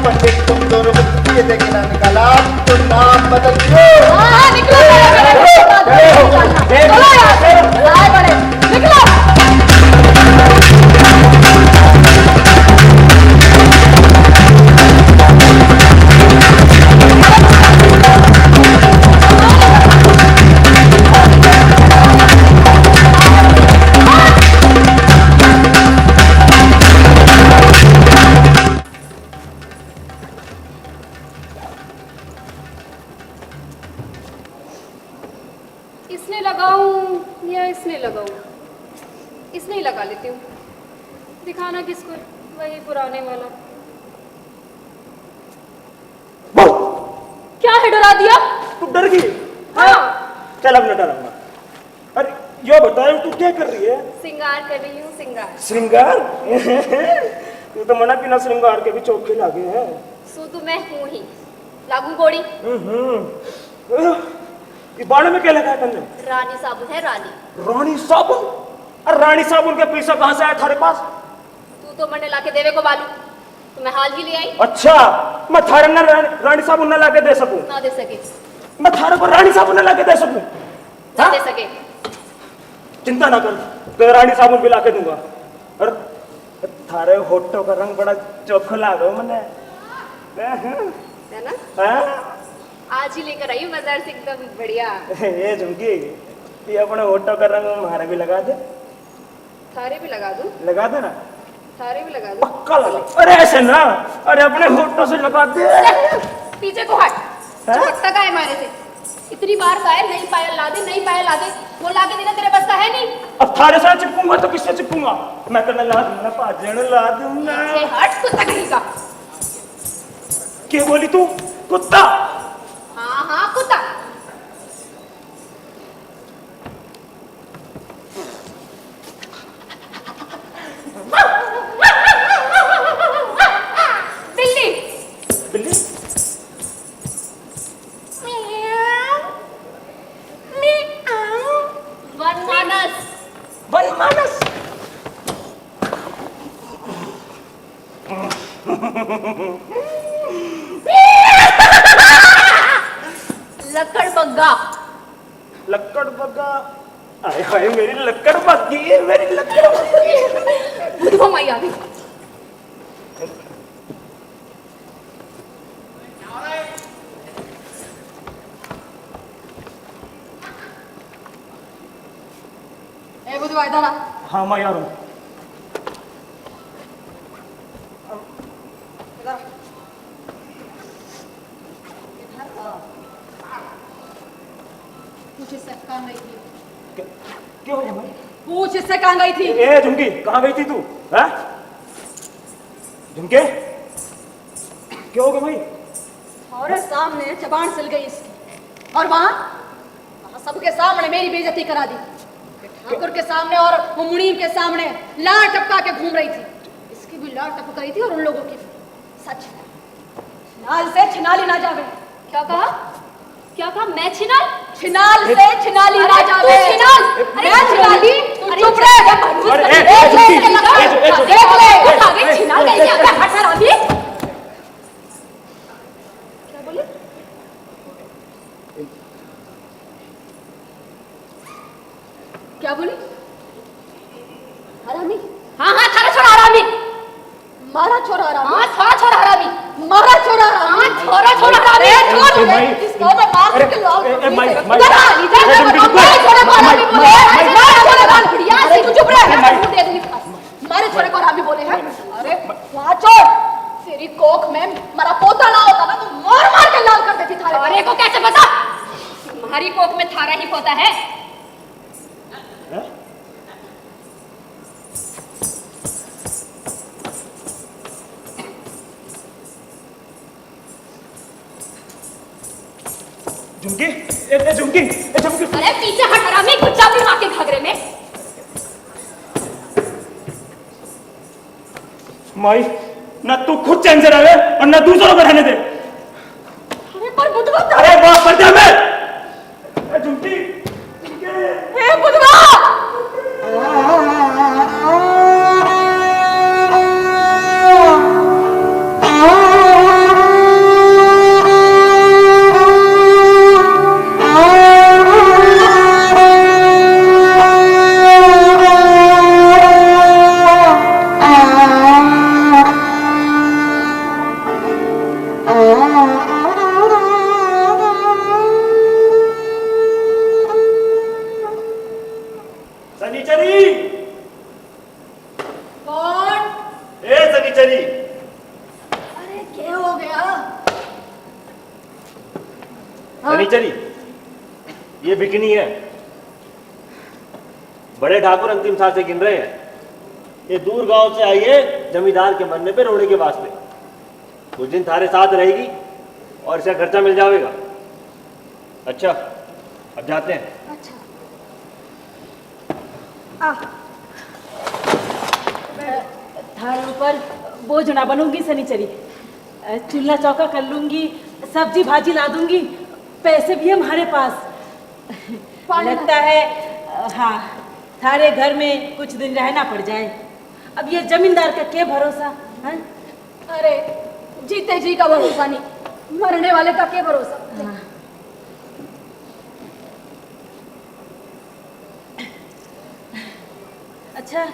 पंडित तुम दोनों को किए थे कि ना निकाला, तो नाम बदल दो। हाँ निकलो, निकलो। इसने लगाऊं या इसने लगाऊं? इसने ही लगा लेती हूँ, दिखाना किसको, वही पुराने वाला। क्या है, डरा दिया? तू डर गई? हाँ। चल अब न डरूंगा। अरे ये बताओ तू क्या कर रही है? श्रृंगार कर रही हूँ, श्रृंगार। श्रृंगार? तू तो मना बिना श्रृंगार के भी चौके लागे हैं। सो तो मैं हूँ ही, लागू गोड़ी। ये बाड़े में क्या लगा है तुमने? रानी साबुन है, रानी। रानी साबुन? अरे रानी साबुन के पैसा कहाँ से आया थारे पास? तू तो मैंने लाके देवे को बालू, तो मैं हाल ही ले आई। अच्छा, मैं थारे ना रानी साबुन ना लाके दे सकूं? ना दे सके। मैं थारे को रानी साबुन ना लाके दे सकूं? ना दे सके। चिंता ना कर, तो रानी साबुन भी लाके दूंगा। और थारे होठों का रंग बड़ा चोखा लागो मने, है ना? हाँ? आज ही लेकर आई हूँ बाजार से, एकदम बढ़िया। ये झुमकी, ये अपने होठों का रंग हमारे भी लगा दे। थारे भी लगा दूं? लगा दे ना। थारे भी लगा दूं? पक्का लगा। अरे ऐसे ना, अरे अपने होठों से लगा दे। पीछे को हट। चिपकता का है मारे से। इतनी बार कहा है नहीं पायल ला दे, नहीं पायल ला दे, वो ला के देना तेरे बस का है नहीं। अब थारे साथ चिपकूंगा तो किससे चिपकूंगा? मैं तो ला दूंगा, पाजन ला दूंगा। ये हट कुत्ता कहीं का। क्या बोली तू? कुत्ता? हाँ हाँ कुत्ता। बिल्ली। बिल्ली? वनमानस। वनमानस? लकड़ बग्गा। लक्कड़ बग्गा? आए हाय मेरी लक्कड़ बग्गी, मेरी लक्कड़ बग्गी। बुधवा माई आ गई। ए बुधवा इधर आ। हाँ मैं आ रहा हूँ। इधर आ। पूछ इससे कहाँ गई थी? क्यों हो गया भाई? पूछ इससे कहाँ गई थी? ए झुमकी, कहाँ गई थी तू? हैं? झुमके? क्या हो गया भाई? और सामने जबान सिल गई इसकी, और वहां सबके सामने मेरी बेइज्जती करा दी। ठाकुर के सामने और वो मुनीम के सामने लार टपका के घूम रही थी। इसकी भी लार टपक रही थी और उन लोगों की भी। सच है, छिनाल से छिनाली ना जावे। क्या कहा? क्या कहा? मैं छिनाल? छिनाल से छिनाली ना जावे। छिनाल? मैं छिनाली? तू चुप रह। देख ले आगे छिनाल गई क्या? हट हरामी। क्या बोली? क्या बोली? हरामी? हाँ हाँ थारा छोरा हरामी। मारा छोरा हरामी। हाँ थारा छोरा हरामी। मारा छोरा हरामी। हाँ छोरा छोरा हरामी। छोड़ इसको मैं मार के लाऊं। मारा छोरे को हरामी बोले। मारा छोरे को बुढ़िया सी तू चुप रह। दे दूंगी फांसी। मारे छोरे को हरामी बोले हैं। अरे वहाँ छोड़। तेरी कोख में मेरा पोता ना होता ना तो मार मार के लाल कर देती थारे। अरे को कैसे पता? तुम्हारी कोख में थारा ही पोता है। झुमकी? झुमकी? झुमकी? अरे पीछे हट हरामी, गुच्चा भी मार के घाघरे में। माई, ना तू खुद चैन से रहे और ना दूसरों को रहने दे। अरे पर बुधवा। अरे वाह पर जा मैं। झुमकी? हे बुधवा। सनीचरी? कौन? ए सनीचरी? अरे क्या हो गया? सनीचरी, ये बिकनी है। बड़े ठाकुर अंतिम सांस से गिन रहे हैं। ये दूर गांव से आई है जमींदार के मरने पे रोने के वास्ते। कुछ दिन थारे साथ रहेगी और इसका खर्चा मिल जाएगा। अच्छा अब जाते हैं। अच्छा थारे ऊपर बोझ ना बनूंगी सनीचरी। चूल्हा चौका कर लूंगी, सब्जी भाजी ला दूंगी, पैसे भी है हमारे पास। लगता है हाँ थारे घर में कुछ दिन रहना पड़ जाए। अब ये जमींदार का क्या भरोसा है? अरे जीते जी का भरोसा नहीं, मरने वाले का क्या भरोसा। हाँ। अच्छा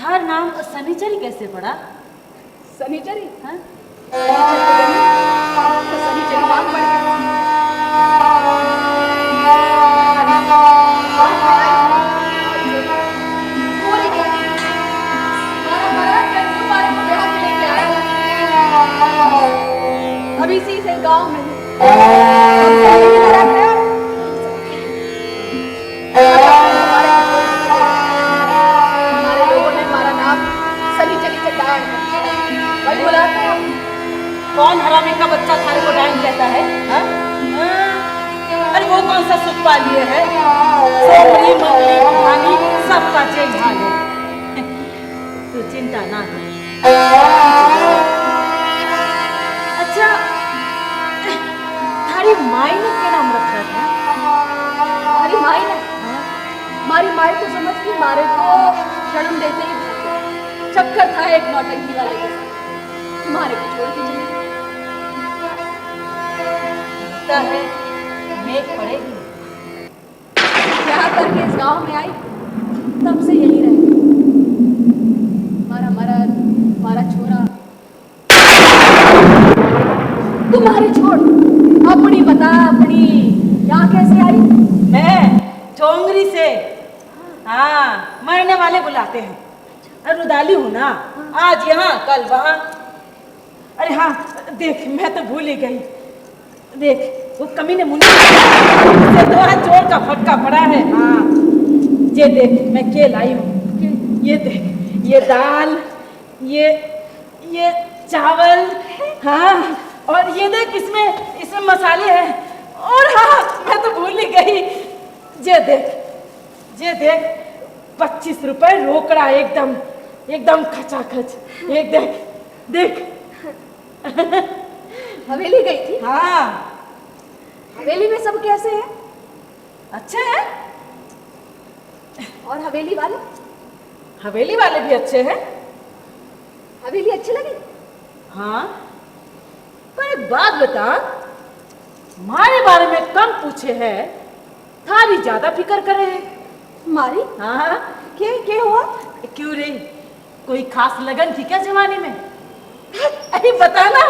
थार नाम सनीचरी कैसे पड़ा? सनीचरी? हाँ? सनीचरी नाम पड़ गया। अब इसी से गांव में हमारे लोगों ने हमारा नाम सनी चली चढ़ाया है। वही बोला कौन हरामी का बच्चा थारे को डाइन कहता है? हाँ? अरे वो कौन सा सुख पा लिए है? सोमरी मंगली भानी सबका जेल हाल है। तू चिंता ना कर। अच्छा, थारी माई ने क्या नाम रखा था? हमारी माई ने हमारी माई तो समझ के मारे को जन्म देते ही चक्कर था एक नौटंकी वाले के साथ। मारे को छोड़ के चले गए। लगता है मेघ पड़ेगी। यहाँ करके इस गांव में आई तब से यही रहे। हमारा मर्द, हमारा छोरा। तुम्हारी छोड़, अपनी बता, अपनी यहाँ कैसे आई? मैं चोंगरी से। हाँ, मरने वाले बुलाते हैं। रुदाली हूँ ना, आज यहाँ कल वहाँ। अरे हाँ, देख मैं तो भूल ही गई। देख वो कमीने मुन्नी से तो हाथ जोड़ का फटका पड़ा है। हाँ, ये देख मैं के लाई हूँ। ये देख, ये दाल, ये चावल। हाँ, और ये देख इसमें मसाले हैं। और हाँ, मैं तो भूल ही गई। ये देख 25 रुपए रोकड़ा, एकदम खचाखच। एक देख। हवेली गई थी? हाँ। हवेली में सब कैसे हैं? अच्छे हैं। और हवेली वाले? हवेली वाले भी अच्छे हैं। हवेली अच्छी लगी? हाँ, पर एक बात बता, हमारे बारे में कम पूछे है, थारी ज्यादा फिक्र करे है। हमारी? हाँ। क्या हुआ? क्यों रे, कोई खास लगन थी क्या जवानी में? अरे बता ना।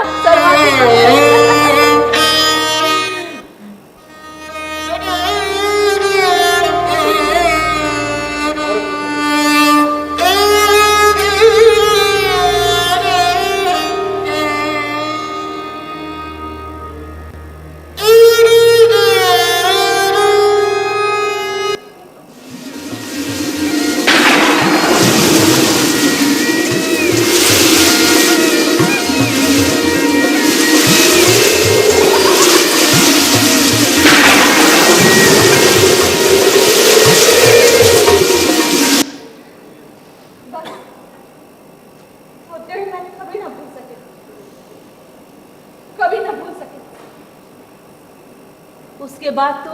उसके बाद तो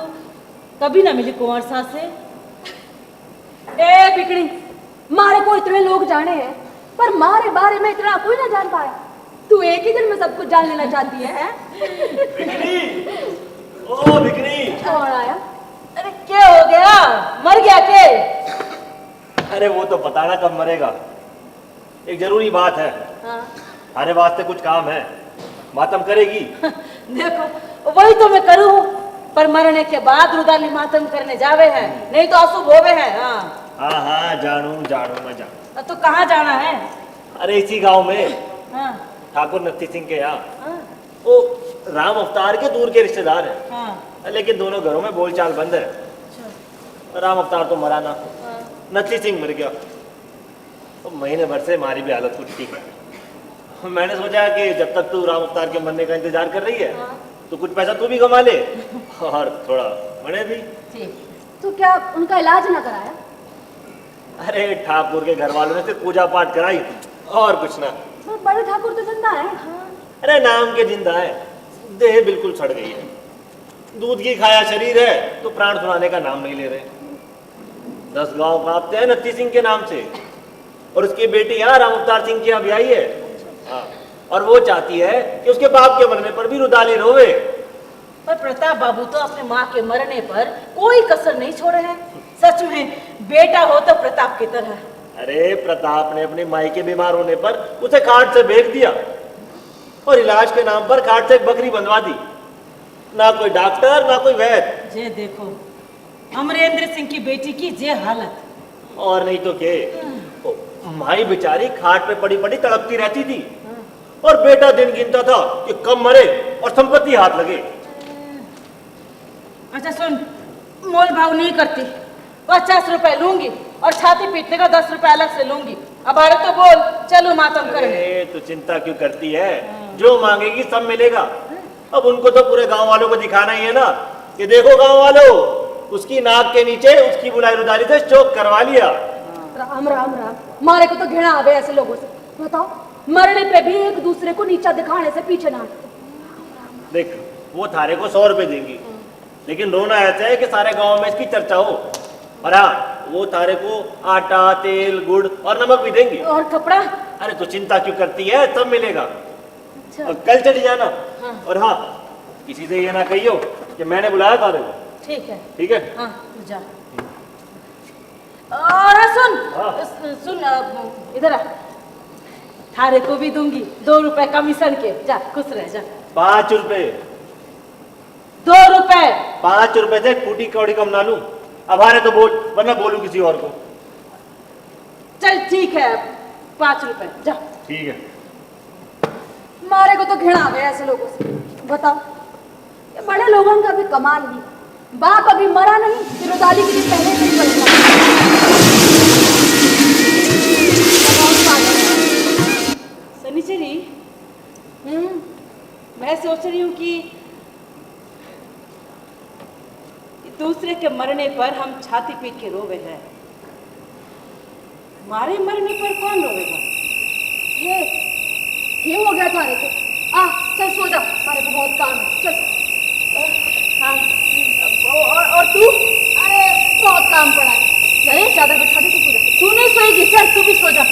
कभी ना मिली कुंवर सास से। ए बिगड़ी, मारे को इतने लोग जाने हैं, पर मारे बारे में इतना कोई ना जान पाया। तू एक ही दिन में सब कुछ जान लेना चाहती है? बिकनी, ओ बिकनी। कौन आया? अरे क्या हो गया? मर गया के? अरे वो तो बताना कब मरेगा। एक जरूरी बात है। हाँ। हमारे वास्ते कुछ काम है, मातम करेगी? देखो वही तो मैं करूँ, पर मरने के बाद रुदाली मातम करने जावे हैं, नहीं तो अशुभ होवे हैं। हाँ जानू मैं जानू। तो कहाँ जाना है? अरे इसी गांव में हाँ। ठाकुर नत्थी सिंह के यहाँ। हाँ। वो राम अवतार के दूर के रिश्तेदार हैं। हाँ। लेकिन दोनों घरों में बोलचाल बंद है। राम अवतार तो मरा ना, नत्थी सिंह मर गया। तो महीने भर से हमारी भी हालत कुछ ठीक है। मैंने सोचा कि जब तक तू राम अवतार के मरने का इंतजार कर रही है, तो कुछ पैसा तू भी कमा ले और थोड़ा बने भी। तो क्या उनका इलाज ना कराया? अरे ठाकुर के घर वालों ने सिर्फ पूजा पाठ कराई और कुछ ना। तो बड़े ठाकुर तो जिंदा है। अरे नाम के जिंदा है, देह बिल्कुल सड़ गई है। दूध की खाया शरीर है तो प्राण सुनाने का नाम नहीं ले रहे। 10 गांव कांपते हैं नत्थी सिंह के नाम से, और उसकी बेटी यहाँ राम अवतार सिंह की यहाँ ब्याही है। हाँ, और वो चाहती है कि उसके बाप के मरने पर भी रुदाली रोवे। पर प्रताप बाबू तो अपने माँ के मरने पर कोई कसर नहीं छोड़े हैं। सच में बेटा हो तो प्रताप की तरह। अरे प्रताप ने अपनी माई के बीमार होने पर उसे खाट से भेज दिया और इलाज के नाम पर खाट से एक बकरी बंधवा दी। ना कोई डॉक्टर ना कोई वैद्य। जे देखो अमरेंद्र सिंह की बेटी की जे हालत। और नहीं तो के माई बेचारी खाट पे पड़ी पड़ी तड़पती रहती थी, और बेटा दिन गिनता था कि कब मरे और संपत्ति हाथ लगे। अच्छा सुन, मोल भाव नहीं करती, 50 रुपए लूंगी और छाती पीटने का 10 रुपए अलग से लूंगी। अब अरे तो बोल, चलो मातम करें। अरे तू चिंता क्यों करती है, जो मांगेगी सब मिलेगा। अब उनको तो पूरे गांव वालों को दिखाना ही है ना कि देखो गांव वालों, उसकी नाक के नीचे उसकी बुलाई रुदाली से चौक करवा लिया। राम राम राम, मारे को तो घृणा आवे ऐसे लोगों से। बताओ, मरने पे भी एक दूसरे को नीचा दिखाने से पीछे ना हटते। देख, वो थारे को 100 रुपए देंगी, लेकिन रोना ऐसा है कि सारे गांव में इसकी चर्चा हो। और हाँ, वो थारे को आटा, तेल, गुड़ और नमक भी देंगी। और कपड़ा? अरे तो चिंता क्यों करती है, सब मिलेगा। अच्छा। और कल चली जाना। हाँ। और हाँ, किसी से ये ना कहियो कि मैंने बुलाया थारे को। ठीक है। ठीक है? हाँ, तू जा। और सुन, हाँ। सुन, इधर आ। थारे को भी दूंगी 2 रुपए कमीशन के। जा, खुश रह जा। 5 रुपए। 2 रुपए। 5 रुपए से फूटी कौड़ी कम ना लूं। अब हारे तो बोल, वरना बोलूं किसी और को। चल ठीक है, 5 रुपए, जा। ठीक है। मारे को तो घृणा आवे ऐसे लोगों से। बताओ, ये बड़े लोगों का भी कमाल नहीं, बाप अभी मरा नहीं कि रुदाली के दिन पहले से ही पलटा। सनीचरी, मैं सोच रही हूँ कि दूसरे के मरने पर हम छाती पीट के रोवे हैं, हमारे मरने पर कौन रोवेगा? ये क्यों हो गया थारे को? आ चल सो जा, हमारे को बहुत काम है। चल। हाँ, और तू? अरे बहुत काम पड़ा है। चले चादर बिछा दे, तू सो जा। तू नहीं सोएगी? चल तू भी सो जा।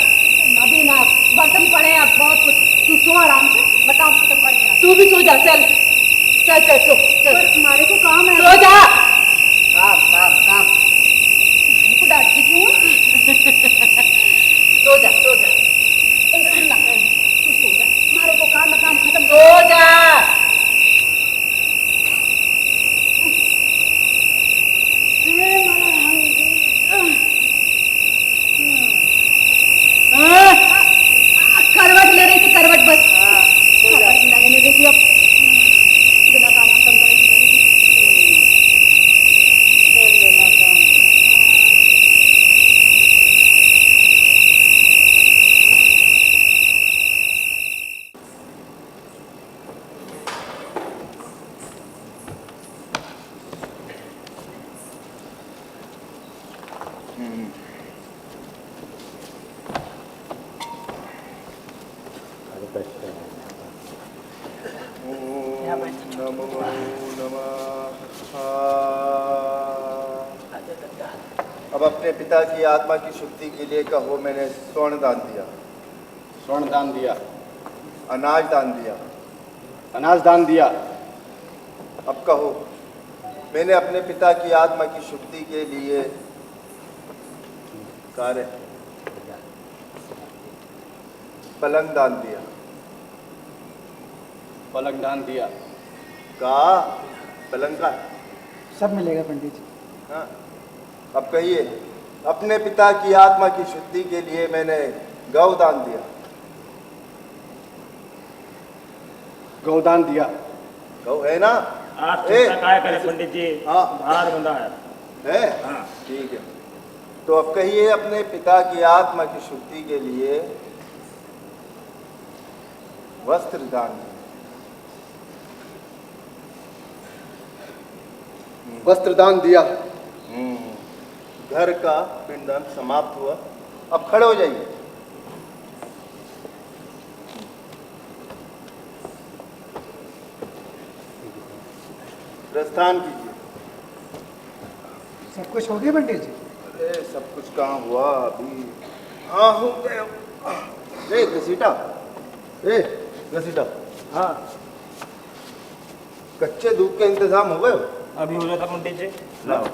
अभी ना, बर्तन पड़े हैं अब बहुत कुछ। तू सो आराम से, बताओ खत्म कर दिया। तू भी सो जा। चल चल चल सो चल। पर तुम्हारे को काम है। सो जा। काम काम काम। को डांटती क्यों? सो जा सो जा। ए सुन ना, तू सो जा, हमारे को काम खत्म। सो जा। करवट ले रही थी, करवट बस। करवट भी ना लेने देती अब, बिना काम खत्म करे। अब अपने पिता की आत्मा की शुद्धि के लिए कहो, मैंने स्वर्ण दान दिया। स्वर्ण दान दिया, अनाज दान दिया। अनाज दान दिया। अब कहो, मैंने अपने पिता की आत्मा की शुद्धि के लिए कार्य पलंग दान दिया। पलंग दान दिया। का पलंग का सब मिलेगा पंडित जी। हाँ। अब कहिए, अपने पिता की आत्मा की शुद्धि के लिए मैंने गौ दान दिया। गौदान दिया। गौ है ना? आप ए, चिंता काय करें पंडित जी, हाँ। बाहर बंधा है। है? ठीक है। तो अब कहिए, अपने पिता की आत्मा की शुद्धि के लिए वस्त्र दान दिया। वस्त्र दान दिया। घर का पिंडदान समाप्त हुआ। अब खड़े हो जाइए। प्रस्थान कीजिए। सब कुछ हो गया पंडित जी? अरे सब कुछ कहाँ हुआ अभी? हाँ हो गया। ए घसीटा, ए घसीटा। हाँ, कच्चे दूध के इंतजाम हो गए? अभी हो जाता पंडित जी। लाओ।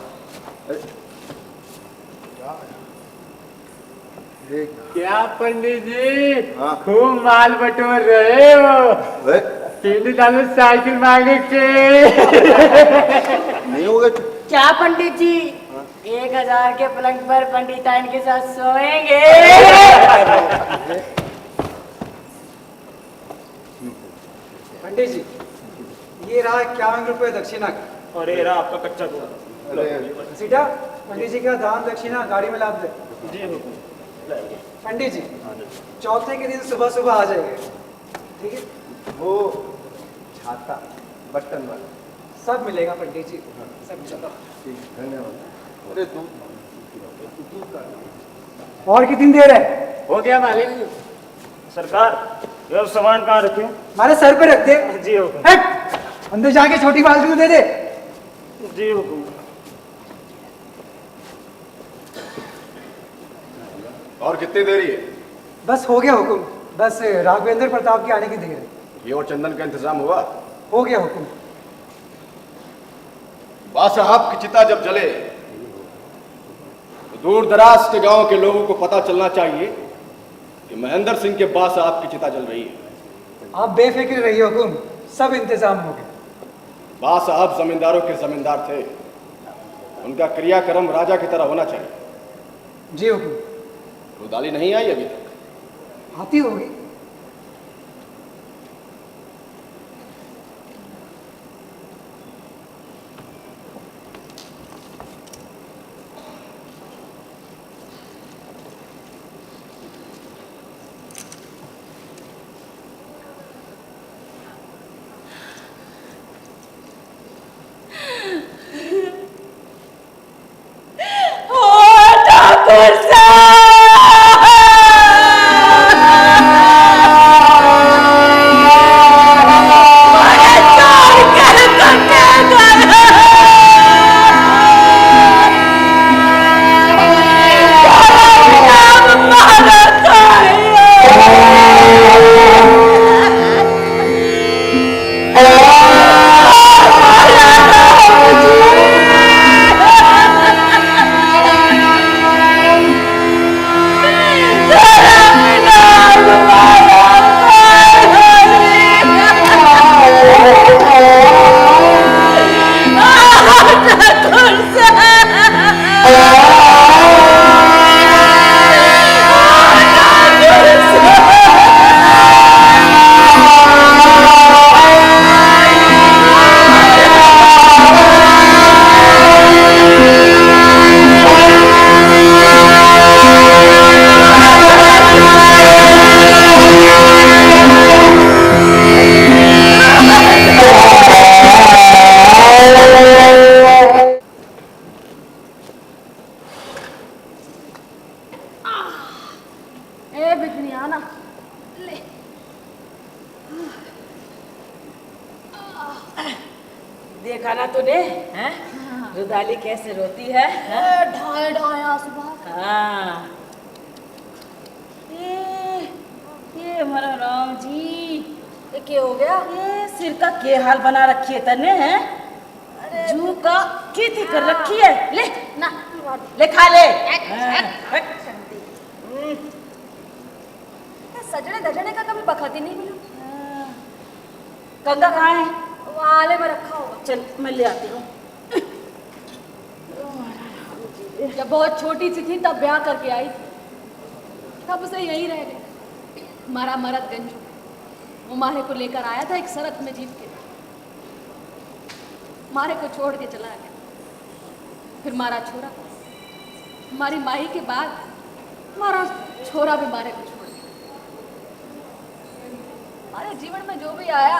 क्या पंडित जी, हाँ। खूब माल बटोर रहे हो। वे, पिंड में साइकिल मांगे के नहीं हो गए? क्या पंडित जी, 1000 के पलंग पर पंडिताइन के साथ सोएंगे? पंडित जी, ये रहा 51 रुपए दक्षिणा का। और ये रहा आपका कच्चा घोड़ा। अरे सीधा पंडित जी का दान दक्षिणा गाड़ी में लाद दे। जी हुकुम। लाइए। पंडित जी चौथे के दिन सुबह सुबह आ जाएंगे, ठीक है? वो छाता बटन वाला सब मिलेगा पंडित जी, सब मिलेगा। ठीक, धन्यवाद। अरे तू और कितनी देर है? हो गया मालिक। सरकार ये सामान कहाँ रखे? हमारे सर पे रख दे। जी हुकुम। हट! अंदर जाके छोटी बाल्टी में दे दे। जी हुकुम। और कितनी देरी है? बस हो गया हुकुम, बस राघवेंद्र प्रताप के आने की देर है। घी और चंदन का इंतजाम हुआ? हो गया हुकुम। बा साहब की चिता जब जले तो दूर दराज के गांव के लोगों को पता चलना चाहिए कि महेंद्र सिंह के बा साहब की चिता जल रही है। आप बेफिक्र रहिए हुकुम, सब इंतजाम हो गया। बा साहब जमींदारों के जमींदार थे, उनका क्रियाक्रम राजा की तरह होना चाहिए। जी हुकुम। रुदाली नहीं आई अभी तक? आती होगी। देखा ना तूने, हैं? रुदाली कैसे रोती है? ढाई ढाई आंसू बहा। हाँ। ये हमारा राम जी, ये क्या हो गया? ये सिर का के हाल बना रखी है तने, हैं? जू का खेती कर रखी है। ले ना ले खा ले। सजने धजने का कभी बखत ही नहीं मिला। कंगा कहाँ है? वो आले में रखा होगा। चल मैं ले आती हूँ। जब बहुत छोटी सी थी तब ब्याह करके आई थी, तब से यहीं रह गई। मारा मरद गंजू वो मारे को लेकर आया था एक शरत में जीत के, मारे को छोड़ के चला गया। फिर मारा छोरा, हमारी माही के बाद हमारा छोरा भी मारे को छोड़ गया। हमारे जीवन में जो भी आया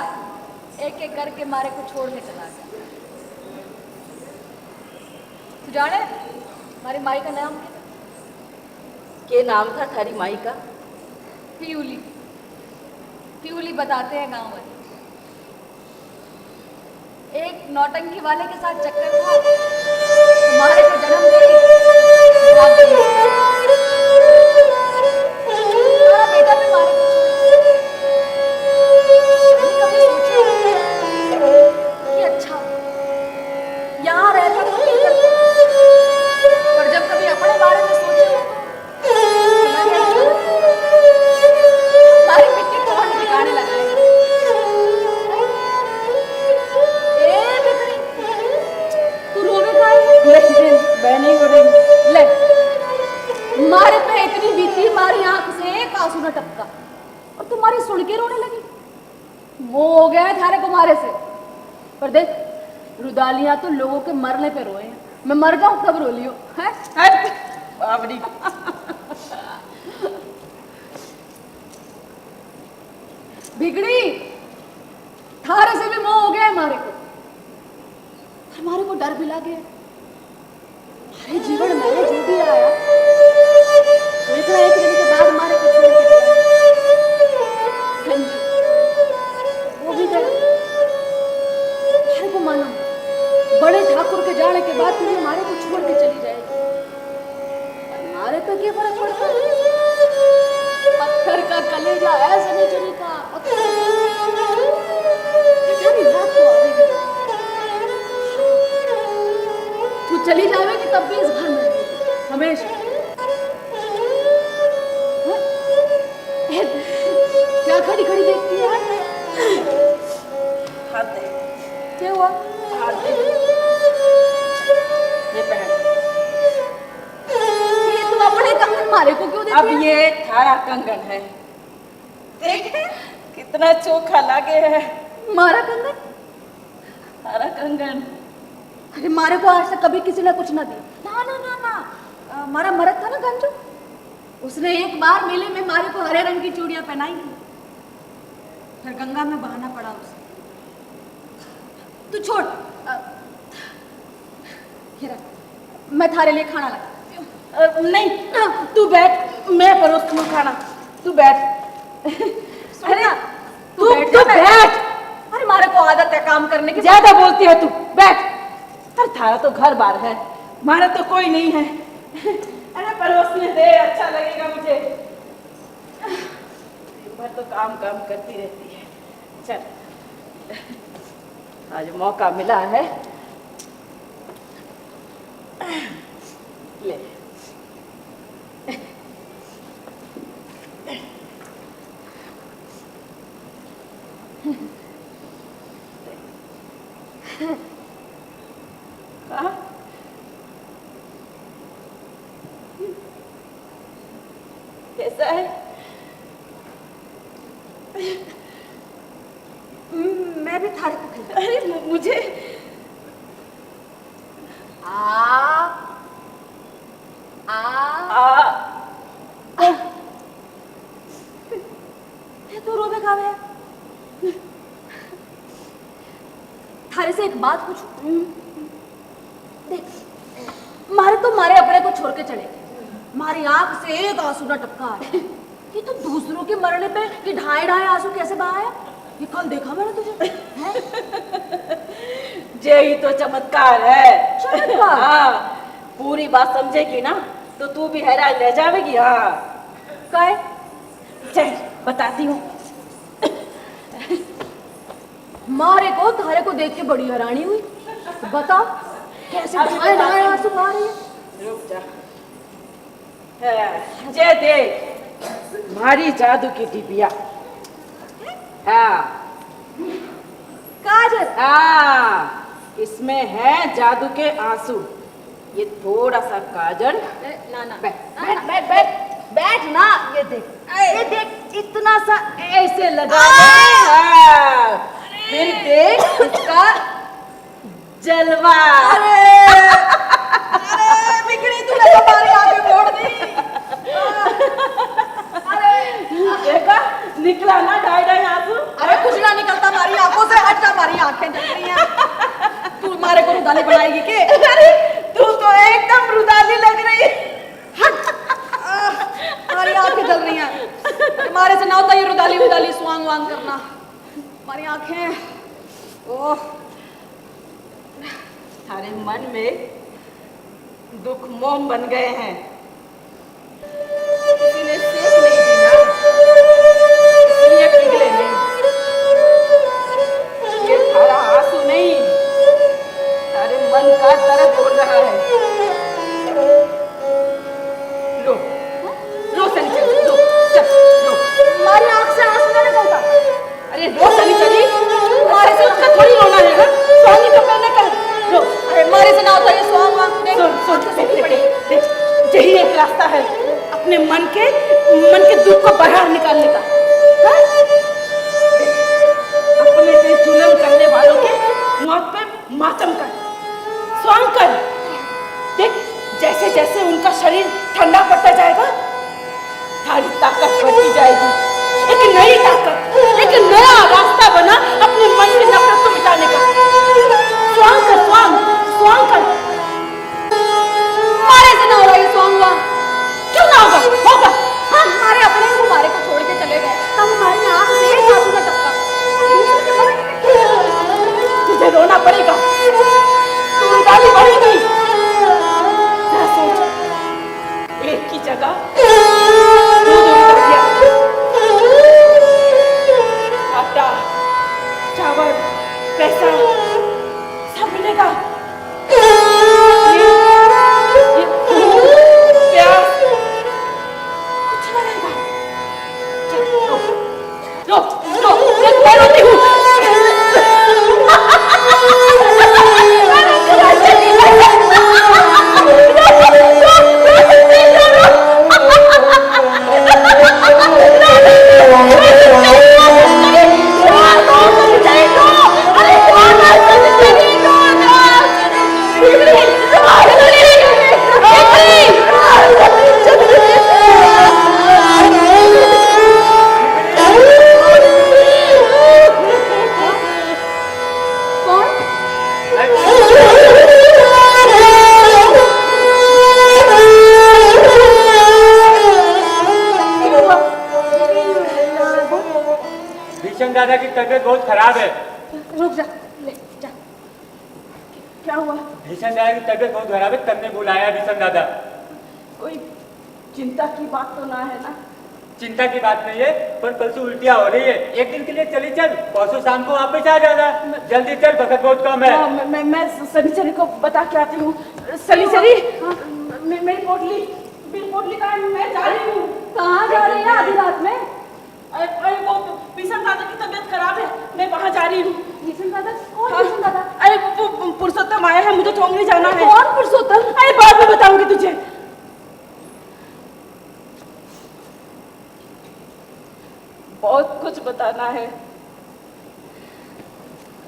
एक एक करके मारे को छोड़ के चला गया। तू जाने हमारी माई का नाम क्या था? के नाम था थारी माई का? प्यूली। प्यूली बताते हैं गांव वाले। एक नौटंकी वाले के साथ चक्कर था, हमारे को जन्म दे हमारा बेटा भी मारे को कभी सोचा कि अच्छा यहाँ रहता तो क्या करता, पर जब कभी अपने बारे में सोचे हमारी मिट्टी को हम ठिकाने लगाए। तू रोवे का है? मैं नहीं हो रही। ले मारे पे इतनी बीती, हमारी आंख से एक आंसू न टपका और तुम्हारी सुन के रोने लगी। वो हो गया है थारे को मारे से, पर देख रुदालियां तो लोगों के मरने पे रोए हैं, मैं मर जाऊं तब रो लियो है। बावरी बिगड़ी थारे से भी मोह हो गया हमारे को डर भी लगे। हमारे जीवन में जो भी आया एक दिन के बाद हमारे को छोड़ के गंजू वो भी गया। हमारे को मालूम बड़े ठाकुर के जाने के बाद तुम हमारे को छोड़ के चली जाएगी, हमारे पे क्या फर्क पड़ता है। पत्थर का कलेजा ऐसे नहीं चलेगा, तू चली जाएगी तब भी इस घर में रहेगी हमेशा। क्या खड़ी खड़ी देखती है? हाथ दे। क्या हुआ? हाथ दे। ये पहन। ये तुम अपने कंगन मारे को क्यों देती अब ये थारा कंगन है, देख कितना चोखा लागे है। मारा कंगन? थारा कंगन। अरे मारे को आज तक कभी किसी ने कुछ ना दिया। ना ना ना ना, हमारा मरद था ना गंजू, उसने एक बार मेले में मारे को हरे रंग की चूड़ियां पहनाई थी, फिर गंगा में बहाना पड़ा उसे। तू छोड़, मैं थारे लिए खाना ला। नहीं तू बैठ, मैं परोस दूँ खाना, तू बैठ। अरे तू बैठ। अरे मारे को आदत है काम करने की। ज्यादा बोलती है तू, बैठ। अरे थारा तो घर बार है, हमारा तो कोई नहीं है। अरे परोसने दे, अच्छा लगेगा मुझे। भर तो काम काम करती रहती है। चल आज मौका मिला है, ले। कैसा है? मैं भी थारे को खिला। अरे मुझे तू रोवे गावे थारे से एक बात पूछूं? देख मारे तो मारे अपने को छोड़ के चले गए, मारी आंख से एक आंसू ना टपका है। ये तो दूसरों के मरने पे ये ढाई ढाई आंसू कैसे बहाया? ये कल देखा मैंने तुझे यही तो चमत्कार है। चमत्कार? हाँ, पूरी बात समझेगी ना तो तू भी हैरान रह जाएगी। हाँ काय? चल बताती हूँ। मारे को थारे को देख के बड़ी हैरानी हुई, बता कैसे ढाई ढाई आंसू बहा रही है? रुक जा। जय देख मारी जादू की डिबिया। हाँ काजल? हाँ, इसमें है जादू के आंसू। ये थोड़ा सा काजल। ना ना बैठ बैठ बैठ बैठ बैठ ना। ये देख इतना सा ऐसे लगा। फिर देख इसका जलवा। अरे बिगड़ी तूने तो हमारी आंखें फोड़ दी। देखा निकला ना ढाई ढाई आंसू। अरे कुछ ना निकलता हमारी आंखों से, हट जा, हमारी आंखें जल रही हैं। तू हमारे को रुदाली बनाएगी के? अरे तू तो एकदम रुदाली लग रही है। हमारी आंखें जल रही हैं, हमारे से ना होता ये रुदाली उदाली स्वांग वांग करना। हमारी आंखें ओह। थारे मन में दुख मोम बन गए हैं, किसी ने सेक नहीं दी ना, इसलिए पिघले नहीं। ये थारा आंसू नहीं, थारे मन का दर्द हो रहा है। लो लो सनी, लो चल लो। हमारी आंख से आंसू ना निकलता। अरे लो सनी चली, हमारे से उसका थोड़ी रोना है। स्वामी तो मैंने कर लो। अरे हमारे से ना होता ये स्वांग वांग। देख यही एक रास्ता है अपने मन के दुख को बाहर निकालने का। अपने पे जुल्म करने वालों के मौत पे मातम कर, स्वांग कर। देख जैसे जैसे उनका शरीर ठंडा पड़ता जाएगा, थारी ताकत बढ़ती जाएगी। एक नई ताकत, एक नया रास्ता बना अपने मन की नफरत को मिटाने का। स्वांग कर, स्वांग, स्वांग कर। मारे से ना हो रहा ये स्वांग वांग। क्यों ना होगा? होगा। हाँ, हमारे अपने ही हमारे को छोड़ के चले गए, तब हमारी आंख से एक आंसू का टपका। तुझे रोना पड़ेगा, तू रुदाली बढ़ेगी। जरा सोच, एक की जगह दूध उतर गया, आटा, चावल, पैसा सब मिलेगा। ये प्यास कुछ ना रहेगा। चल रो, रो, रो, मैं रोती हूँ। भीषण दादा की तबीयत बहुत खराब है। रुक जा, ले जा। क्या हुआ? भीषण दादा की तबीयत बहुत खराब है, तब ने बुलाया भीषण दादा। कोई चिंता की बात तो ना है ना? चिंता की बात नहीं है, पर परसों उल्टियाँ हो रही है। एक दिन के लिए चली चल, परसों शाम को वापस आ जाना। जल्दी चल, वक्त बहुत कम है। मैं सनीचरी को बता के आती हूँ। सनीचरी, मेरी पोटली, मेरी पोटली कहाँ है? मैं जा रही हूँ। कहाँ जा रही है आधी रात में? अरे वो भीषण दादा की तबीयत खराब है, मैं वहाँ जा रही हूँ। भीषण दादा? कौन भीषण दादा? अरे वो पुरुषोत्तम आया है, मुझे ठोंगरी जाना है। कौन पुरुषोत्तम? अरे बाद में बताऊंगी तुझे। बहुत कुछ बताना है।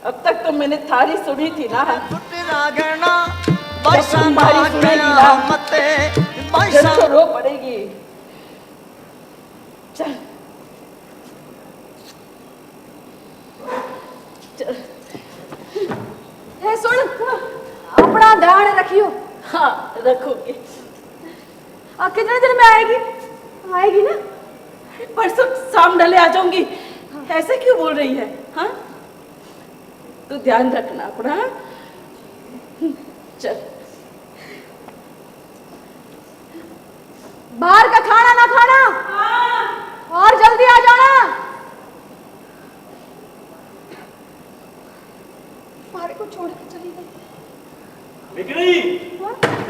अब तक तो मैंने थारी सुनी थी ना, तुम्हारी सुनेगी ना, फिर तो रो पड़ेगी। चल चल। हे सुन, अपना ध्यान रखियो। हाँ रखूंगी। कितने दिन में आएगी? आएगी ना? परसों शाम ढले आ जाऊंगी। ऐसे क्यों बोल रही है? हाँ, तू ध्यान रखना अपना। चल। बाहर का खाना ना खाना। और जल्दी आ जाना। हमारे को छोड़ के चली गई। बिकनी,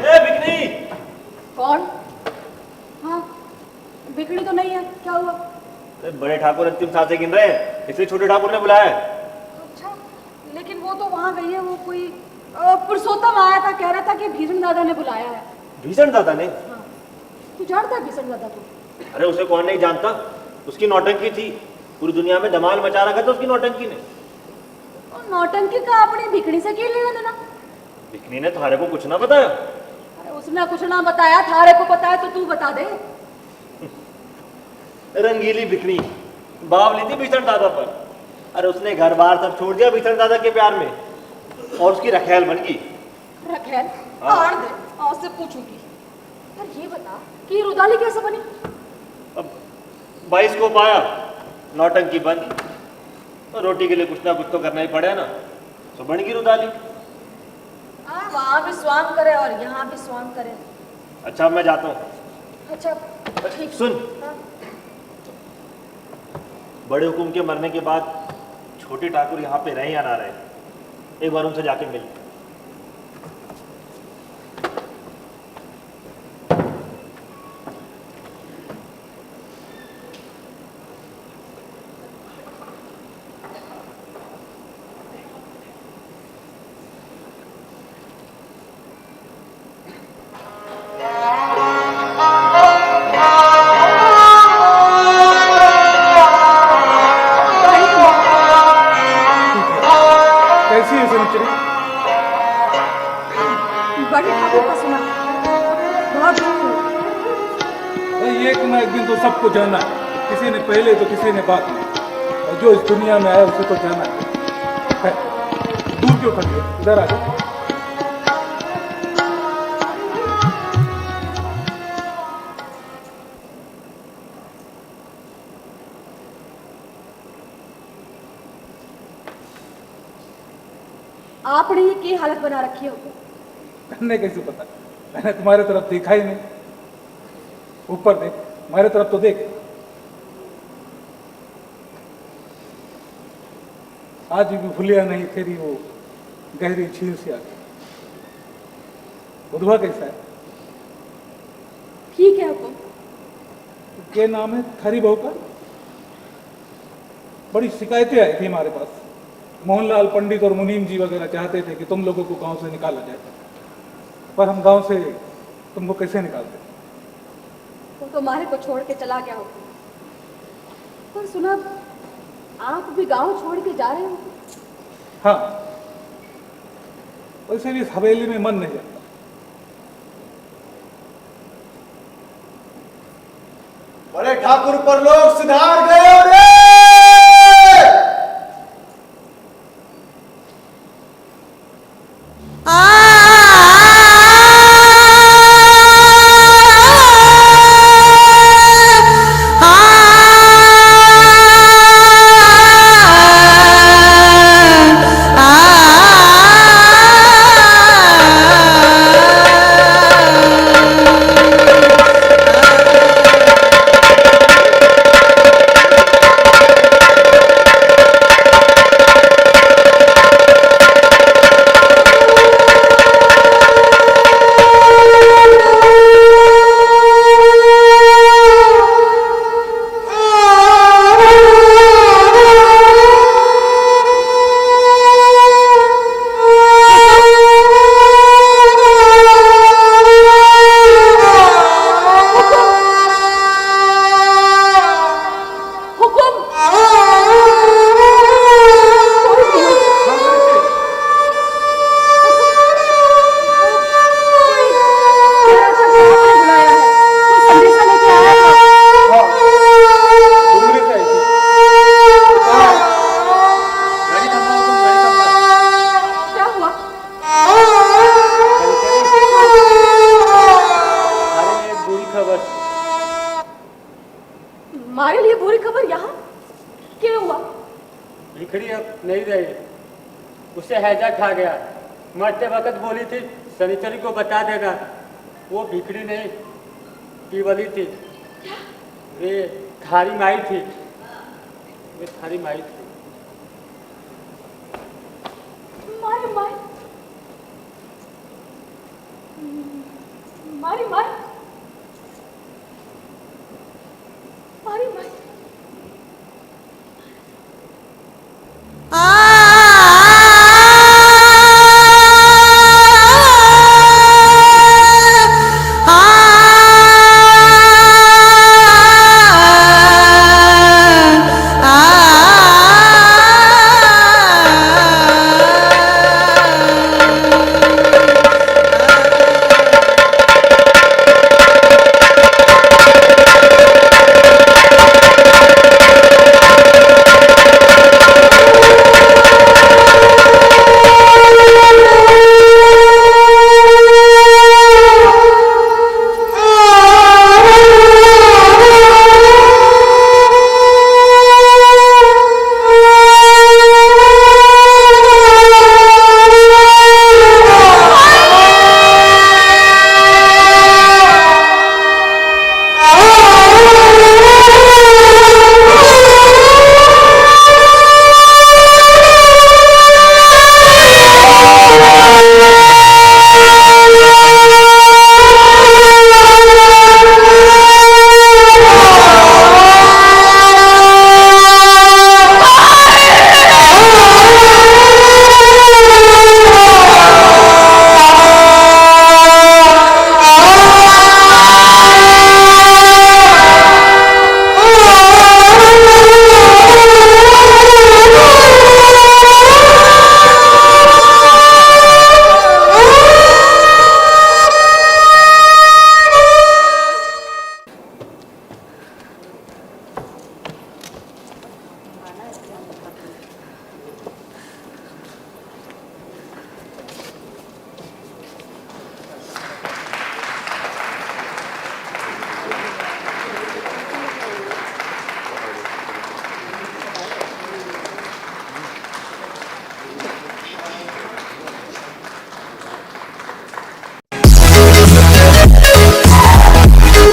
ए बिकनी। कौन? हाँ, बिगड़ी तो नहीं है, क्या हुआ? बड़े ठाकुर अंतिम सांसें गिन रहे हैं, इसलिए छोटे ठाकुर ने बुलाया है। अच्छा, लेकिन वो तो वहाँ गई है। वो कोई पुरुषोत्तम आया था, कह रहा था कि भीषण दादा ने बुलाया है। भीषण दादा ने? हाँ, तू जानता है भीषण दादा को? अरे उसे कौन नहीं जानता, उसकी नौटंकी थी, पूरी दुनिया में धमाल मचा रखा था उसकी नौटंकी ने। और नौटंकी का अपनी भिकड़ी से क्या लेना देना? बिकनी ने थारे को कुछ ना बताया? अरे उसने कुछ ना बताया, थारे को बताया तो तू बता दे। रंगीली बिकनी बावली थी भीषण दादा पर। अरे उसने घर बार सब छोड़ दिया भीषण दादा के प्यार में, और उसकी रखेल बन गई। रखेल? हाँ। आड़ दे, आज से पूछूंगी। यार ये बता कि रुदाली कैसे बनी? अब 22 को पाया, नौटंकी बंद। तो रोटी के लिए कुछ ना कुछ तो करना ही पड़े ना, तो बन गई रुदाली। हाँ, वहाँ भी स्वांग करे और यहाँ भी स्वांग करे। अच्छा अब मैं जाता हूँ। अच्छा ठीक। सुन, हाँ। बड़े हुकुम के मरने के बाद छोटे ठाकुर यहाँ पे रहे या ना रहे, एक बार उनसे जाके मिल। कैसी है सनिचरी? बड़े ठाकुर का सुना है, बहुत दुख हुआ। भाई एक ना एक दिन तो सबको जाना है, किसी ने पहले तो किसी ने बाद में, और जो इस दुनिया में आया उसे तो जाना है। दूर क्यों खड़ी हो, इधर आ जाओ। आपने ये की हालत बना रखी हो? करने कैसे पता, मैंने तुम्हारे तरफ देखा ही नहीं। ऊपर देख, हमारे तरफ तो देख। आज भी भूलिया नहीं तेरी वो गहरी झील से आके। बुधवा कैसा है? ठीक है हुकुम। क्या नाम है थारी बहू का? बड़ी शिकायतें आई थी हमारे पास। मोहनलाल पंडित और मुनीम जी वगैरह चाहते थे कि तुम लोगों को गांव से निकाला जाए, पर हम गांव से तुमको कैसे निकालते? वो तो हमारे को छोड़ के चला गया हुकुम। पर सुना आप भी गांव छोड़ के जा रहे हो? हाँ, वैसे भी इस हवेली में मन नहीं लगता। बड़े ठाकुर पर लोग सुधार गए रे। हमारे लिए बुरी खबर यहाँ क्या हुआ? भिखड़ी अब नहीं रही, उसे हैजा खा गया। मरते वक्त बोली थी शनिचरी को बता देना। वो भिखड़ी नहीं पीवली थी, वे थारी माई थी, वे थारी माई थी। मारी माई, मारी माई, मारी माई।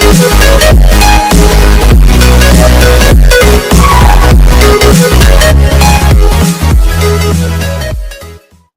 Thank you.